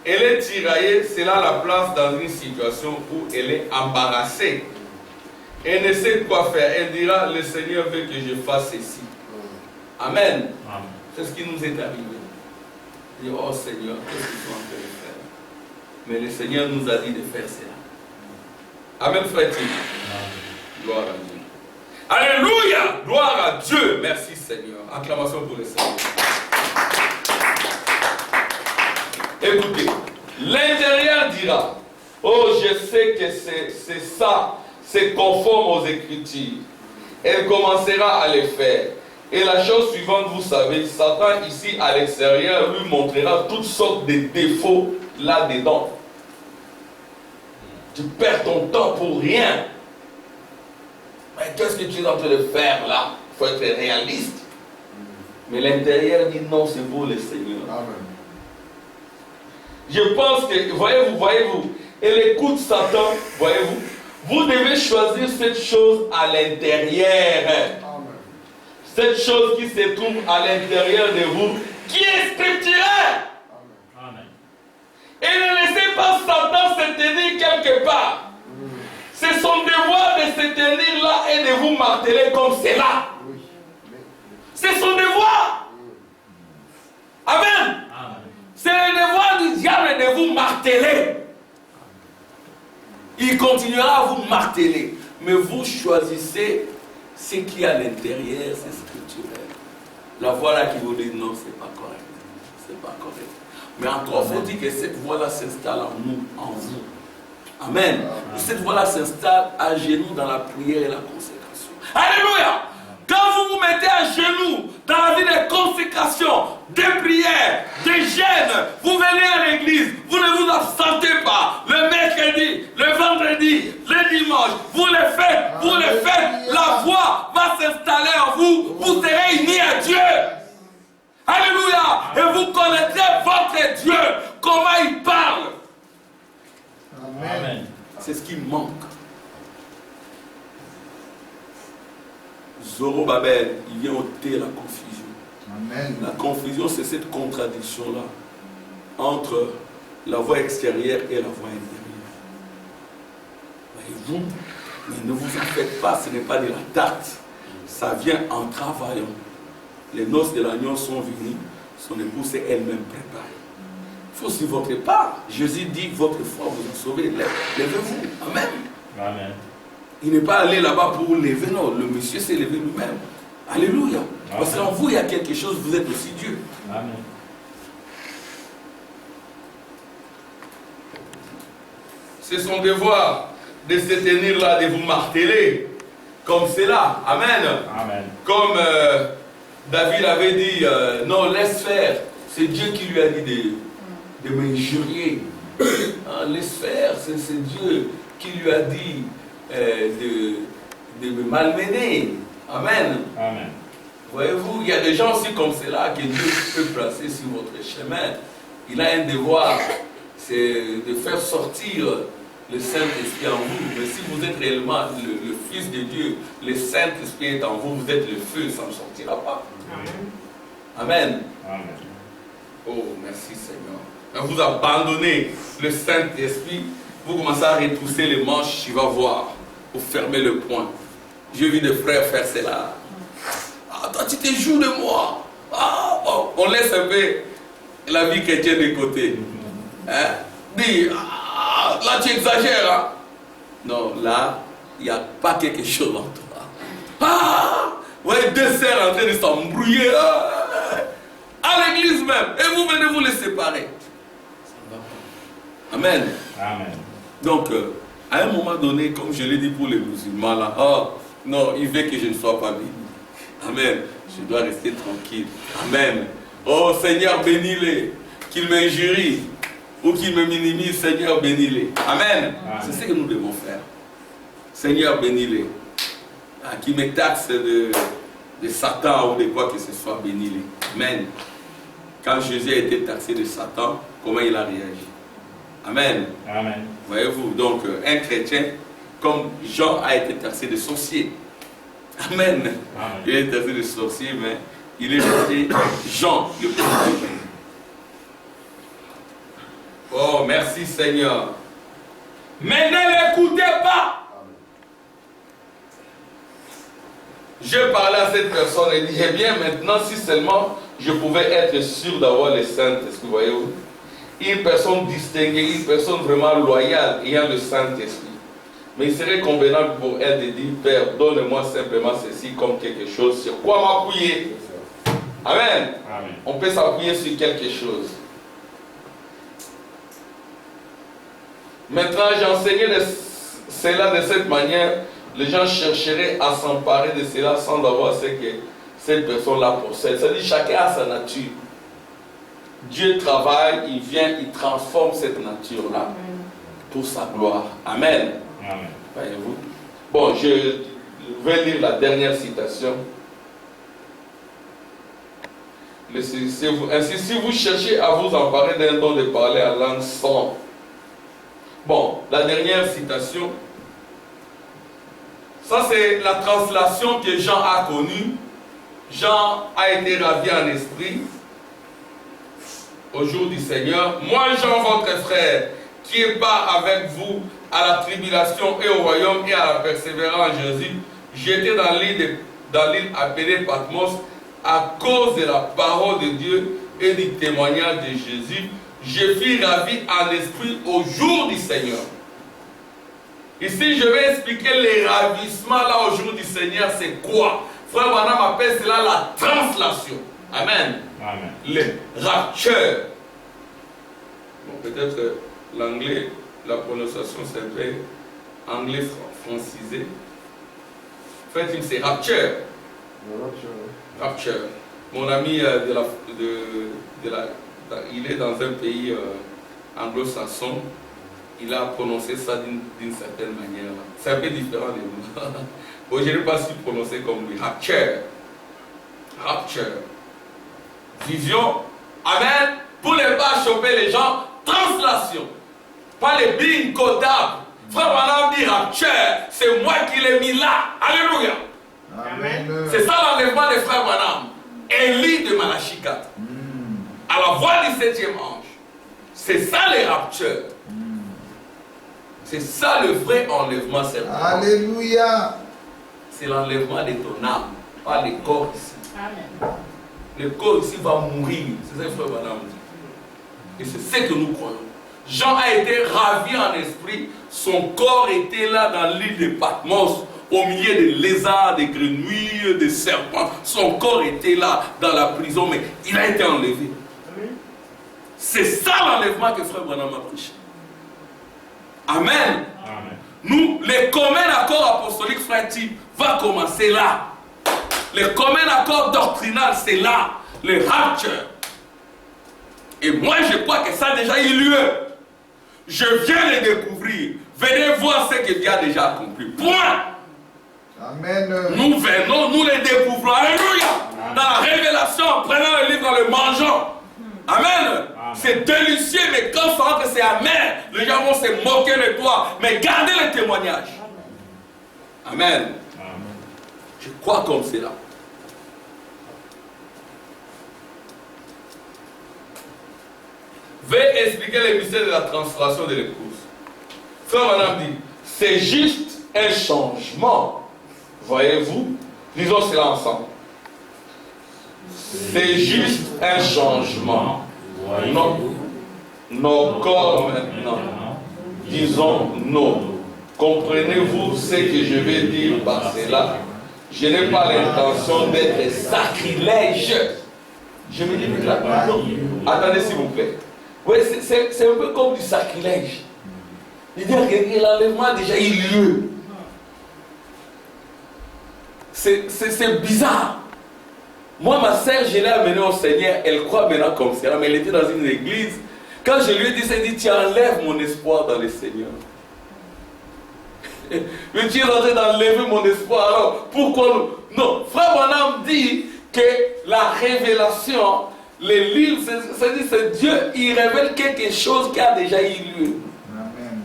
Elle est tiraillée, cela la place dans une situation où elle est embarrassée. Elle ne sait quoi faire. Elle dira, le Seigneur veut que je fasse ceci. Amen. Amen. C'est ce qui nous est arrivé. Il dit, oh Seigneur, qu'est-ce qu'ils sont en train de faire? Mais le Seigneur nous a dit de faire cela. Amen, frère-t-il. Gloire à Dieu. Alléluia! Gloire à Dieu. Merci Seigneur. Acclamation pour le Seigneur. Écoutez, l'intérieur dira, oh je sais que c'est ça, c'est conforme aux Écritures. Elle commencera à le faire. Et la chose suivante, vous savez, Satan ici à l'extérieur lui montrera toutes sortes de défauts là-dedans. Tu perds ton temps pour rien. Mais qu'est-ce que tu es en train de faire là? Il faut être réaliste. Mais l'intérieur dit non, c'est pour le Seigneur. Amen. Je pense que, voyez-vous, elle écoute Satan, voyez-vous. Vous devez choisir cette chose à l'intérieur. Cette chose qui se trouve à l'intérieur de vous, qui est scripturaire. Amen. Et ne laissez pas Satan se tenir quelque part. C'est son devoir de se tenir là et de vous marteler comme c'est là. C'est son devoir. Amen. C'est le devoir du diable de vous marteler. Il continuera à vous marteler. Mais vous choisissez ce qui est à l'intérieur, c'est scripturel. La voix là qui vous dit non, c'est pas correct. C'est pas correct. Mais encore faut-il que cette voix-là s'installe en nous, en vous. Amen. Et cette voix-là s'installe à genoux dans la prière et la consécration. Alléluia. Quand vous vous mettez à genoux dans la vie de consécration, de prière, de jeûne, vous venez à l'église, vous ne vous absentez pas. Le mercredi, le vendredi, le dimanche, vous le faites, la voix va s'installer en vous, vous serez unis à Dieu. Alléluia. Et vous connaîtrez votre Dieu, comment il parle. Amen. C'est ce qui manque. Zorobabel, il vient ôter la confusion. Amen. La confusion, c'est cette contradiction-là entre la voie extérieure et la voie intérieure. Voyez-vous, mais ne vous en faites pas, ce n'est pas de la tarte. Ça vient en travaillant. Les noces de l'agneau sont venues, son épouse est elle-même préparée. Il faut suivre votre part. Jésus dit, votre foi vous en sauvez. Levez-vous. Amen. Amen. Il n'est pas allé là-bas pour vous lever, non. Le monsieur s'est levé lui-même. Alléluia. Amen. Parce qu'en vous, il y a quelque chose, vous êtes aussi Dieu. Amen. C'est son devoir de se tenir là, de vous marteler. Comme c'est là. Amen. Amen. Comme David avait dit, non, laisse faire. C'est Dieu qui lui a dit de m'injurier. Laisse faire, c'est Dieu qui lui a dit de me malmener. Amen. Amen. Voyez-vous, il y a des gens aussi comme cela que Dieu peut placer sur votre chemin. Il a un devoir, c'est de faire sortir le Saint-Esprit en vous. Mais si vous êtes réellement le Fils de Dieu, le Saint-Esprit est en vous, vous êtes le feu, ça ne sortira pas. Amen. Amen. Oh, merci Seigneur. Quand vous abandonnez le Saint-Esprit, vous commencez à retrousser les manches, tu vas voir, vous fermez le poing. J'ai vu des frères faire cela. Ah, toi tu te joues de moi. Ah, oh, on laisse un peu la vie chrétienne de côté. Hein? Dis, là tu exagères. Hein? Non, là, il n'y a pas quelque chose en toi. Ah, ouais, deux sœurs en train de s'embrouiller à l'église même. Et vous venez vous les séparer. Amen. Amen. Donc, à un moment donné, comme je l'ai dit pour les musulmans, là, oh, non, il veut que je ne sois pas béni. Amen. Je dois rester tranquille. Amen. Oh Seigneur, bénis-les. Qu'ils m'injurient ou qu'ils me minimisent, Seigneur, bénis-les. Amen. C'est ce que nous devons faire. Seigneur, bénis-les. Ah, qui me taxe de Satan ou de quoi que ce soit, bénis-les. Amen. Quand Jésus a été taxé de Satan, comment il a réagi? Amen. Amen. Voyez-vous, donc un chrétien, comme Jean a été taxé de sorcier. Amen. Amen. Il a été taxé de sorcier, mais il est resté Jean, le prophète. Oh, merci Seigneur. Mais ne l'écoutez pas. Je parlais à cette personne et dit, eh bien maintenant, si seulement je pouvais être sûr d'avoir le Saint-Esprit, voyez-vous, une personne distinguée, une personne vraiment loyale ayant le Saint-Esprit. Mais il serait convenable pour elle de dire, Père, donne-moi simplement ceci comme quelque chose. Sur quoi m'appuyer? Amen. Amen. On peut s'appuyer sur quelque chose. Maintenant, j'ai enseigné cela de cette manière. Les gens chercheraient à s'emparer de cela sans avoir ce que cette personne-là possède. C'est-à-dire chacun a sa nature. Dieu travaille, il vient, il transforme cette nature-là pour sa gloire. Amen. Amen. Voyez-vous? Bon, je vais lire la dernière citation. Ainsi, si vous cherchez à vous emparer d'un don de parler à langue sans. Bon, la dernière citation. Ça, c'est la translation que Jean a connue. Jean a été ravi en esprit au jour du Seigneur. Moi, Jean, votre frère, qui est pas avec vous à la tribulation et au royaume et à la persévérance en Jésus, j'étais dans l'île appelée Patmos à cause de la parole de Dieu et du témoignage de Jésus. Je fus ravi en esprit au jour du Seigneur. Ici, je vais expliquer les ravissements là au jour du Seigneur, c'est quoi? Frère Branham appelle cela la translation. Amen. Amen. Les raptures. Bon, peut-être l'anglais, la prononciation c'est un peu anglais francisé. En fait, c'est rapture. Rapture. Mon ami il est dans un pays anglo-saxon. Il a prononcé ça d'une certaine manière. C'est un peu différent de nous. Bon, je n'ai pas su prononcer comme lui. Rapture. Rapture. Vision. Amen. Pour ne pas choper les gens, translation. Pas les billes cotables. Frère Branham dit rapture. C'est moi qui l'ai mis là. Alléluia. Amen. C'est ça l'enlèvement des frères Branham. Élie de Malachie 4. À la voix du 7e ange. C'est ça les raptures. C'est ça le vrai enlèvement certain. Alléluia. C'est l'enlèvement de ton âme, pas le corps ici. Amen. Le corps ici va mourir. C'est ça que frère Branham dit. Et c'est ce que nous croyons. Jean a été ravi en esprit. Son corps était là dans l'île de Patmos, au milieu des lézards, des grenouilles, des serpents. Son corps était là dans la prison, mais il a été enlevé. C'est ça l'enlèvement que frère Branham a prêché. Amen. Amen. Nous, les communs accords apostoliques, frère Tim, va commencer là. Les communs accords doctrinales, c'est là. Les raptures. Et moi, je crois que ça a déjà eu lieu. Je viens de découvrir. Venez voir ce que Dieu a déjà accompli. Point. Amen. Nous venons, nous les découvrons. Alléluia. Dans la révélation, en prenant le livre, en le mangeant. Amen. C'est délicieux, mais quand ça rentre, c'est amer. Les gens vont se moquer de toi. Mais gardez le témoignage. Amen. Amen. Je crois comme c'est là. Vais expliquer les mystères de la transformation de l'épouse. Frère Branham dit, c'est juste un changement. Voyez-vous? Disons cela ensemble. C'est juste un changement. Nos corps maintenant. Disons non. Comprenez-vous ce que je vais dire par cela? Je n'ai pas l'intention d'être sacrilège. Je me dis, attendez s'il vous plaît. Oui, c'est un peu comme du sacrilège. Il dit que l'enlèvement a déjà eu lieu. C'est bizarre. Moi, ma sœur, je l'ai amenée au Seigneur. Elle croit maintenant comme ça. Mais elle était dans une église. Quand je lui ai dit, elle dit, tu enlèves mon espoir dans le Seigneur. Mais tu es en train d'enlever mon espoir. Alors, pourquoi nous? Non, Frère Branham dit que la révélation, les livres, c'est Dieu, il révèle quelque chose qui a déjà eu lieu. Amen.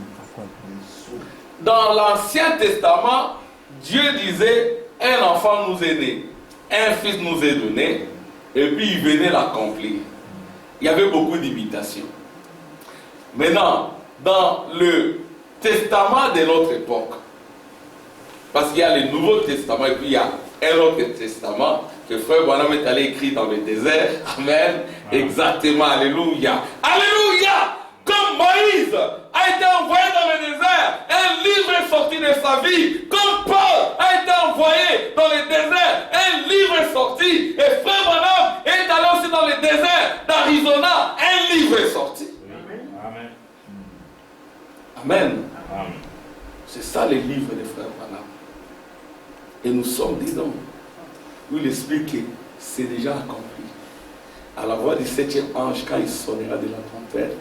Dans l'Ancien Testament, Dieu disait, un enfant nous est né, un fils nous est donné, et puis il venait l'accomplir. Il y avait beaucoup d'imitations. Maintenant, dans le Testament de notre époque, parce qu'il y a le Nouveau Testament et puis il y a un autre testament que Frère Branham est allé écrire dans le désert. Amen. Exactement. Alléluia. Alléluia. Comme Moïse a été envoyé dans le désert, un livre est sorti de sa vie. Comme Paul a été envoyé dans le désert, un livre est sorti. Et Frère Branham est allé aussi dans le désert d'Arizona, un livre est sorti. Amen. Amen. Amen. C'est ça les livres des Frères Branham. Et nous sommes des hommes. Nous l'expliquons que c'est déjà accompli. À la voix du 7e ange, quand il sonnera de la trompette,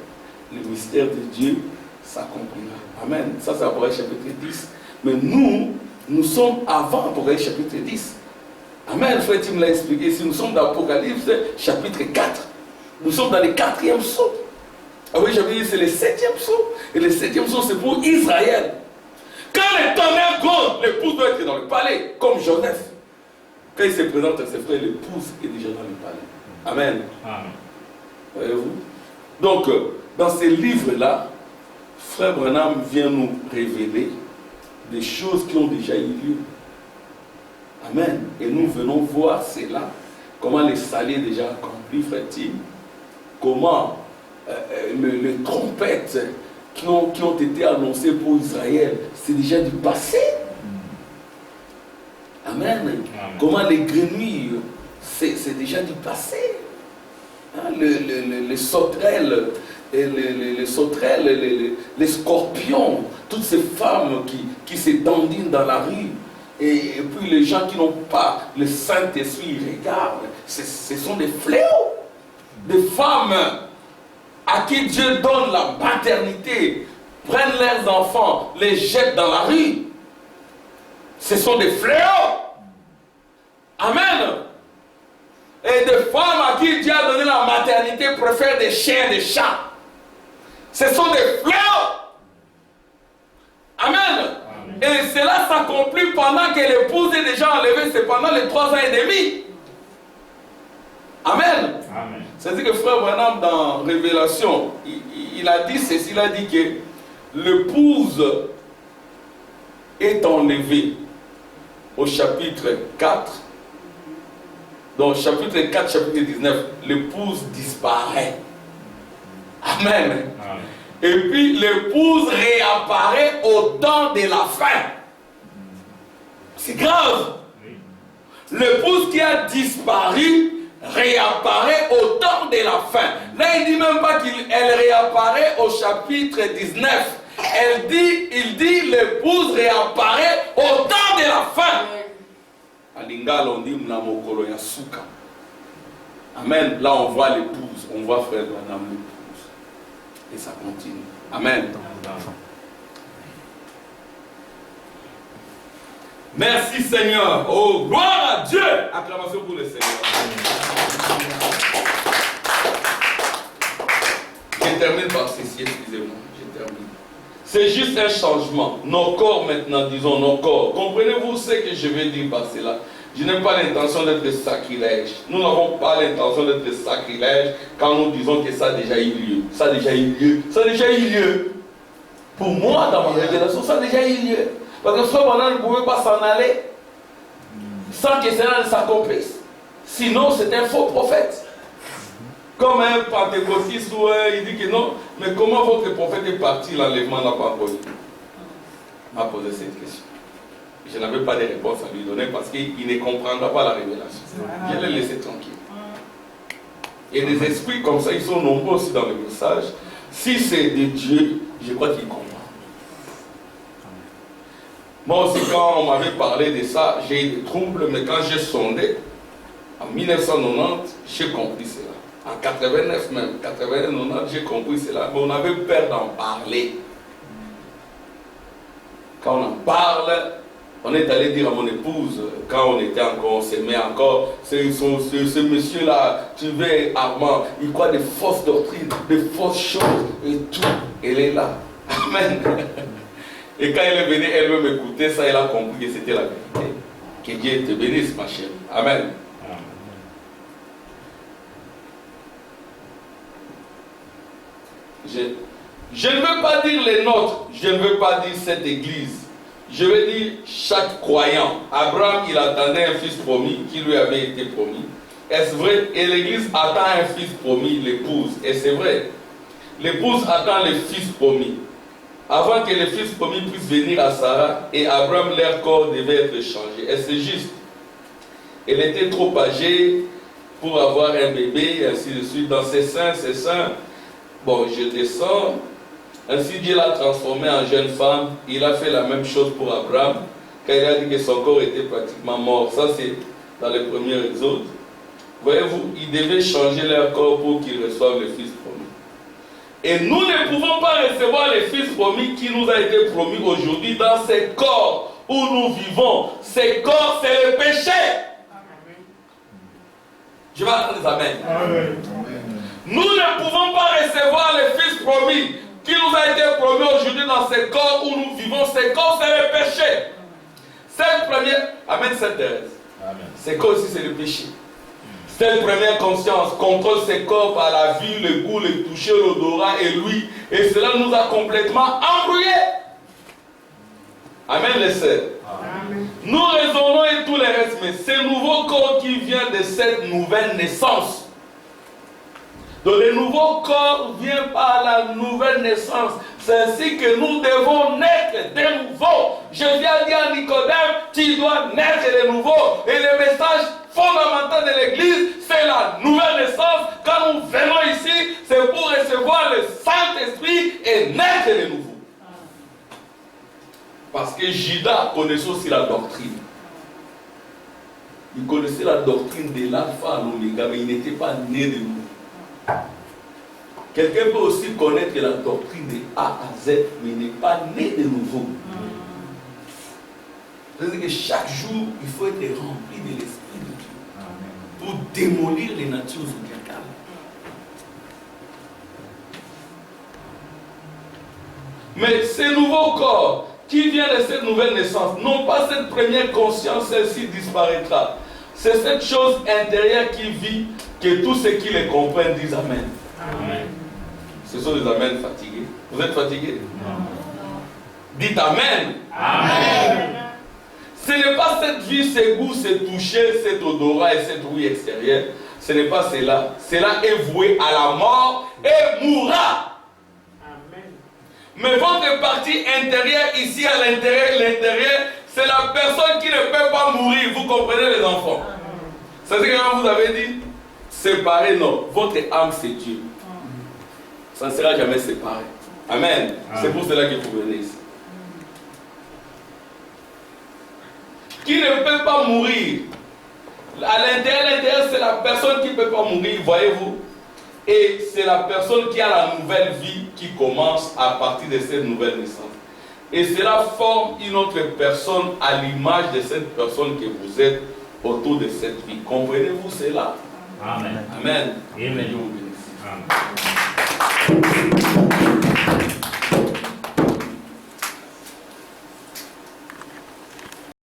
le mystère de Dieu s'accomplira. Amen. Ça, c'est Apocalypse chapitre 10. Mais nous sommes avant Apocalypse chapitre 10. Amen. Frère Tim l'a expliqué. Si nous sommes dans Apocalypse chapitre 4, nous sommes dans le 4e psaume. Apocalypse chapitre 10, c'est le 7e psaume. Et le 7e psaume, c'est pour Israël. Quand le tonnerre gronde, l'épouse doit être dans le palais, comme Joseph. Quand il se présente à ses frères, l'épouse est déjà dans le palais. Amen. Amen. Voyez-vous? Donc, dans ces livres-là, Frère Branham vient nous révéler des choses qui ont déjà eu lieu. Amen. Et nous venons voir cela, comment les saluts déjà accomplis, Frère Tim, comment les trompettes qui ont été annoncées pour Israël, c'est déjà du passé. Amen. Amen. Comment les grenouilles, c'est déjà du passé. Hein, les sauterelles, les scorpions, toutes ces femmes qui se dandinent dans la rue, et puis les gens qui n'ont pas le Saint-Esprit, ils regardent, ce sont des fléaux, des femmes à qui Dieu donne la maternité, prennent leurs enfants, les jettent dans la rue. Ce sont des fléaux. Amen. Et des femmes à qui Dieu a donné la maternité préfèrent des chiens et des chats. Ce sont des fléaux. Amen. Amen. Et cela s'accomplit pendant que l'épouse est déjà enlevée. C'est pendant les 3 ans et demi. Amen. Amen. C'est-à-dire que Frère Branham, dans Révélation, il a dit ceci, il a dit que l'épouse est enlevée au chapitre 4. Donc, chapitre 4, chapitre 19, l'épouse disparaît. Amen. Amen. Et puis, l'épouse réapparaît au temps de la fin. C'est grave. L'épouse qui a disparu réapparaît au temps de la fin. Là, il ne dit même pas qu'elle réapparaît au chapitre 19. Il dit l'épouse réapparaît au temps de la fin. À Lingala, on dit Mnamokolo Yasuka. Amen. Là, on voit l'épouse. On voit Frère Branham l'épouse. Et ça continue. Amen. Merci Seigneur. Oh, gloire à Dieu. Acclamation pour le Seigneur. Je termine par ceci, excusez-moi. Je termine. C'est juste un changement. Nos corps maintenant, disons nos corps. Comprenez-vous ce que je vais dire par cela? Je n'ai pas l'intention d'être sacrilège. Nous n'avons pas l'intention d'être sacrilège quand nous disons que ça a déjà eu lieu. Ça a déjà eu lieu. Ça a déjà eu lieu. Pour moi, dans ma révélation, ça a déjà eu lieu. Parce que Frère Branham ne pouvait pas s'en aller sans que cela ne s'accomplisse. Sinon, c'est un faux prophète. Comme un pentecôtiste où il dit que non, mais comment votre prophète est parti, l'enlèvement n'a pas encore eu? Il m'a posé cette question. Je n'avais pas de réponse à lui donner parce qu'il ne comprendra pas la révélation. Je l'ai laissé tranquille. Et des esprits comme ça, ils sont nombreux aussi dans le message. Si c'est de Dieu, je crois qu'il comprend. Moi aussi, quand on m'avait parlé de ça, j'ai eu des troubles, mais quand j'ai sondé, en 1990, j'ai compris cela. En 89 même, 89, j'ai compris cela, mais on avait peur d'en parler. Quand on en parle, on est allé dire à mon épouse, quand on était encore, on s'aimait encore, ce monsieur-là, tu veux, Armand, il croit des fausses doctrines, des fausses choses et tout. Elle est là. Amen. Et quand elle est venue, elle veut m'écouter, ça, elle a compris que c'était la vérité. Que Dieu te bénisse, ma chère. Amen. Je ne veux pas dire les nôtres, je ne veux pas dire cette église. Je veux dire chaque croyant. Abraham, il attendait un fils promis qui lui avait été promis. Est-ce vrai? Et l'église attend un fils promis, l'épouse. Et c'est vrai. L'épouse attend le fils promis. Avant que le fils promis puisse venir à Sarah et Abraham, leur corps devait être changé. Et c'est juste. Elle était trop âgée pour avoir un bébé, et ainsi de suite. Dans ses seins, bon, je descends. Ainsi, Dieu l'a transformée en jeune femme. Il a fait la même chose pour Abraham, quand il a dit que son corps était pratiquement mort. Ça, c'est dans le premier exode. Voyez-vous, ils devaient changer leur corps pour qu'ils reçoivent le Fils promis. Et nous ne pouvons pas recevoir le Fils promis qui nous a été promis aujourd'hui dans ces corps où nous vivons. Ces corps, c'est le péché. Je vais attendre les amens. Amen. Nous ne pouvons pas recevoir le Fils promis qui nous a été promis aujourd'hui dans ces corps où nous vivons. Ces corps, c'est le péché. Cette première, Amen, Sainte Thérèse. Ces corps aussi, c'est le péché. Cette première conscience contrôle ces corps par la vue, le goût, le toucher, l'odorat et l'ouïe. Et cela nous a complètement embrouillés. Amen, les sœurs. Nous raisonnons et tout le reste, mais ce nouveau corps qui vient de cette nouvelle naissance. Donc le nouveau corps vient par la nouvelle naissance. C'est ainsi que nous devons naître de nouveau. Je viens dire à Nicodème, tu dois naître de nouveau. Et le message fondamental de l'Église, c'est la nouvelle naissance. Quand nous venons ici, c'est pour recevoir le Saint-Esprit et naître de nouveau. Parce que Judas connaissait aussi la doctrine. Il connaissait la doctrine de l'alpha à l'oméga, mais il n'était pas né de nouveau. Quelqu'un peut aussi connaître la doctrine de A à Z, mais il n'est pas né de nouveau. C'est-à-dire que chaque jour, il faut être rempli de l'Esprit de Dieu pour démolir les natures zodiacales. Mais ce nouveau corps qui vient de cette nouvelle naissance, non pas cette première conscience, celle-ci disparaîtra. C'est cette chose intérieure qui vit, que tous ceux qui les comprennent disent Amen. Amen. Ce sont des Amen fatigués. Vous êtes fatigués? Non. Dites Amen. Amen. Ce n'est pas cette vue, ces goûts, ces touchés, cet odorat et cette ouïe extérieure. Ce n'est pas cela. Cela est voué à la mort et mourra. Amen. Mais votre partie intérieure, ici à l'intérieur, c'est la personne qui ne peut pas mourir. Vous comprenez les enfants? C'est-à-dire que quand vous avez dit séparé, non. Votre âme, c'est Dieu. Ça ne sera jamais séparé. Amen. C'est pour cela que vous venez ici. Qui ne peut pas mourir. À l'intérieur, c'est la personne qui ne peut pas mourir, voyez-vous. Et c'est la personne qui a la nouvelle vie qui commence à partir de cette nouvelle naissance. Et cela forme une autre personne à l'image de cette personne que vous êtes autour de cette vie. Comprenez-vous cela? Amen. Amen. Amen. Amen.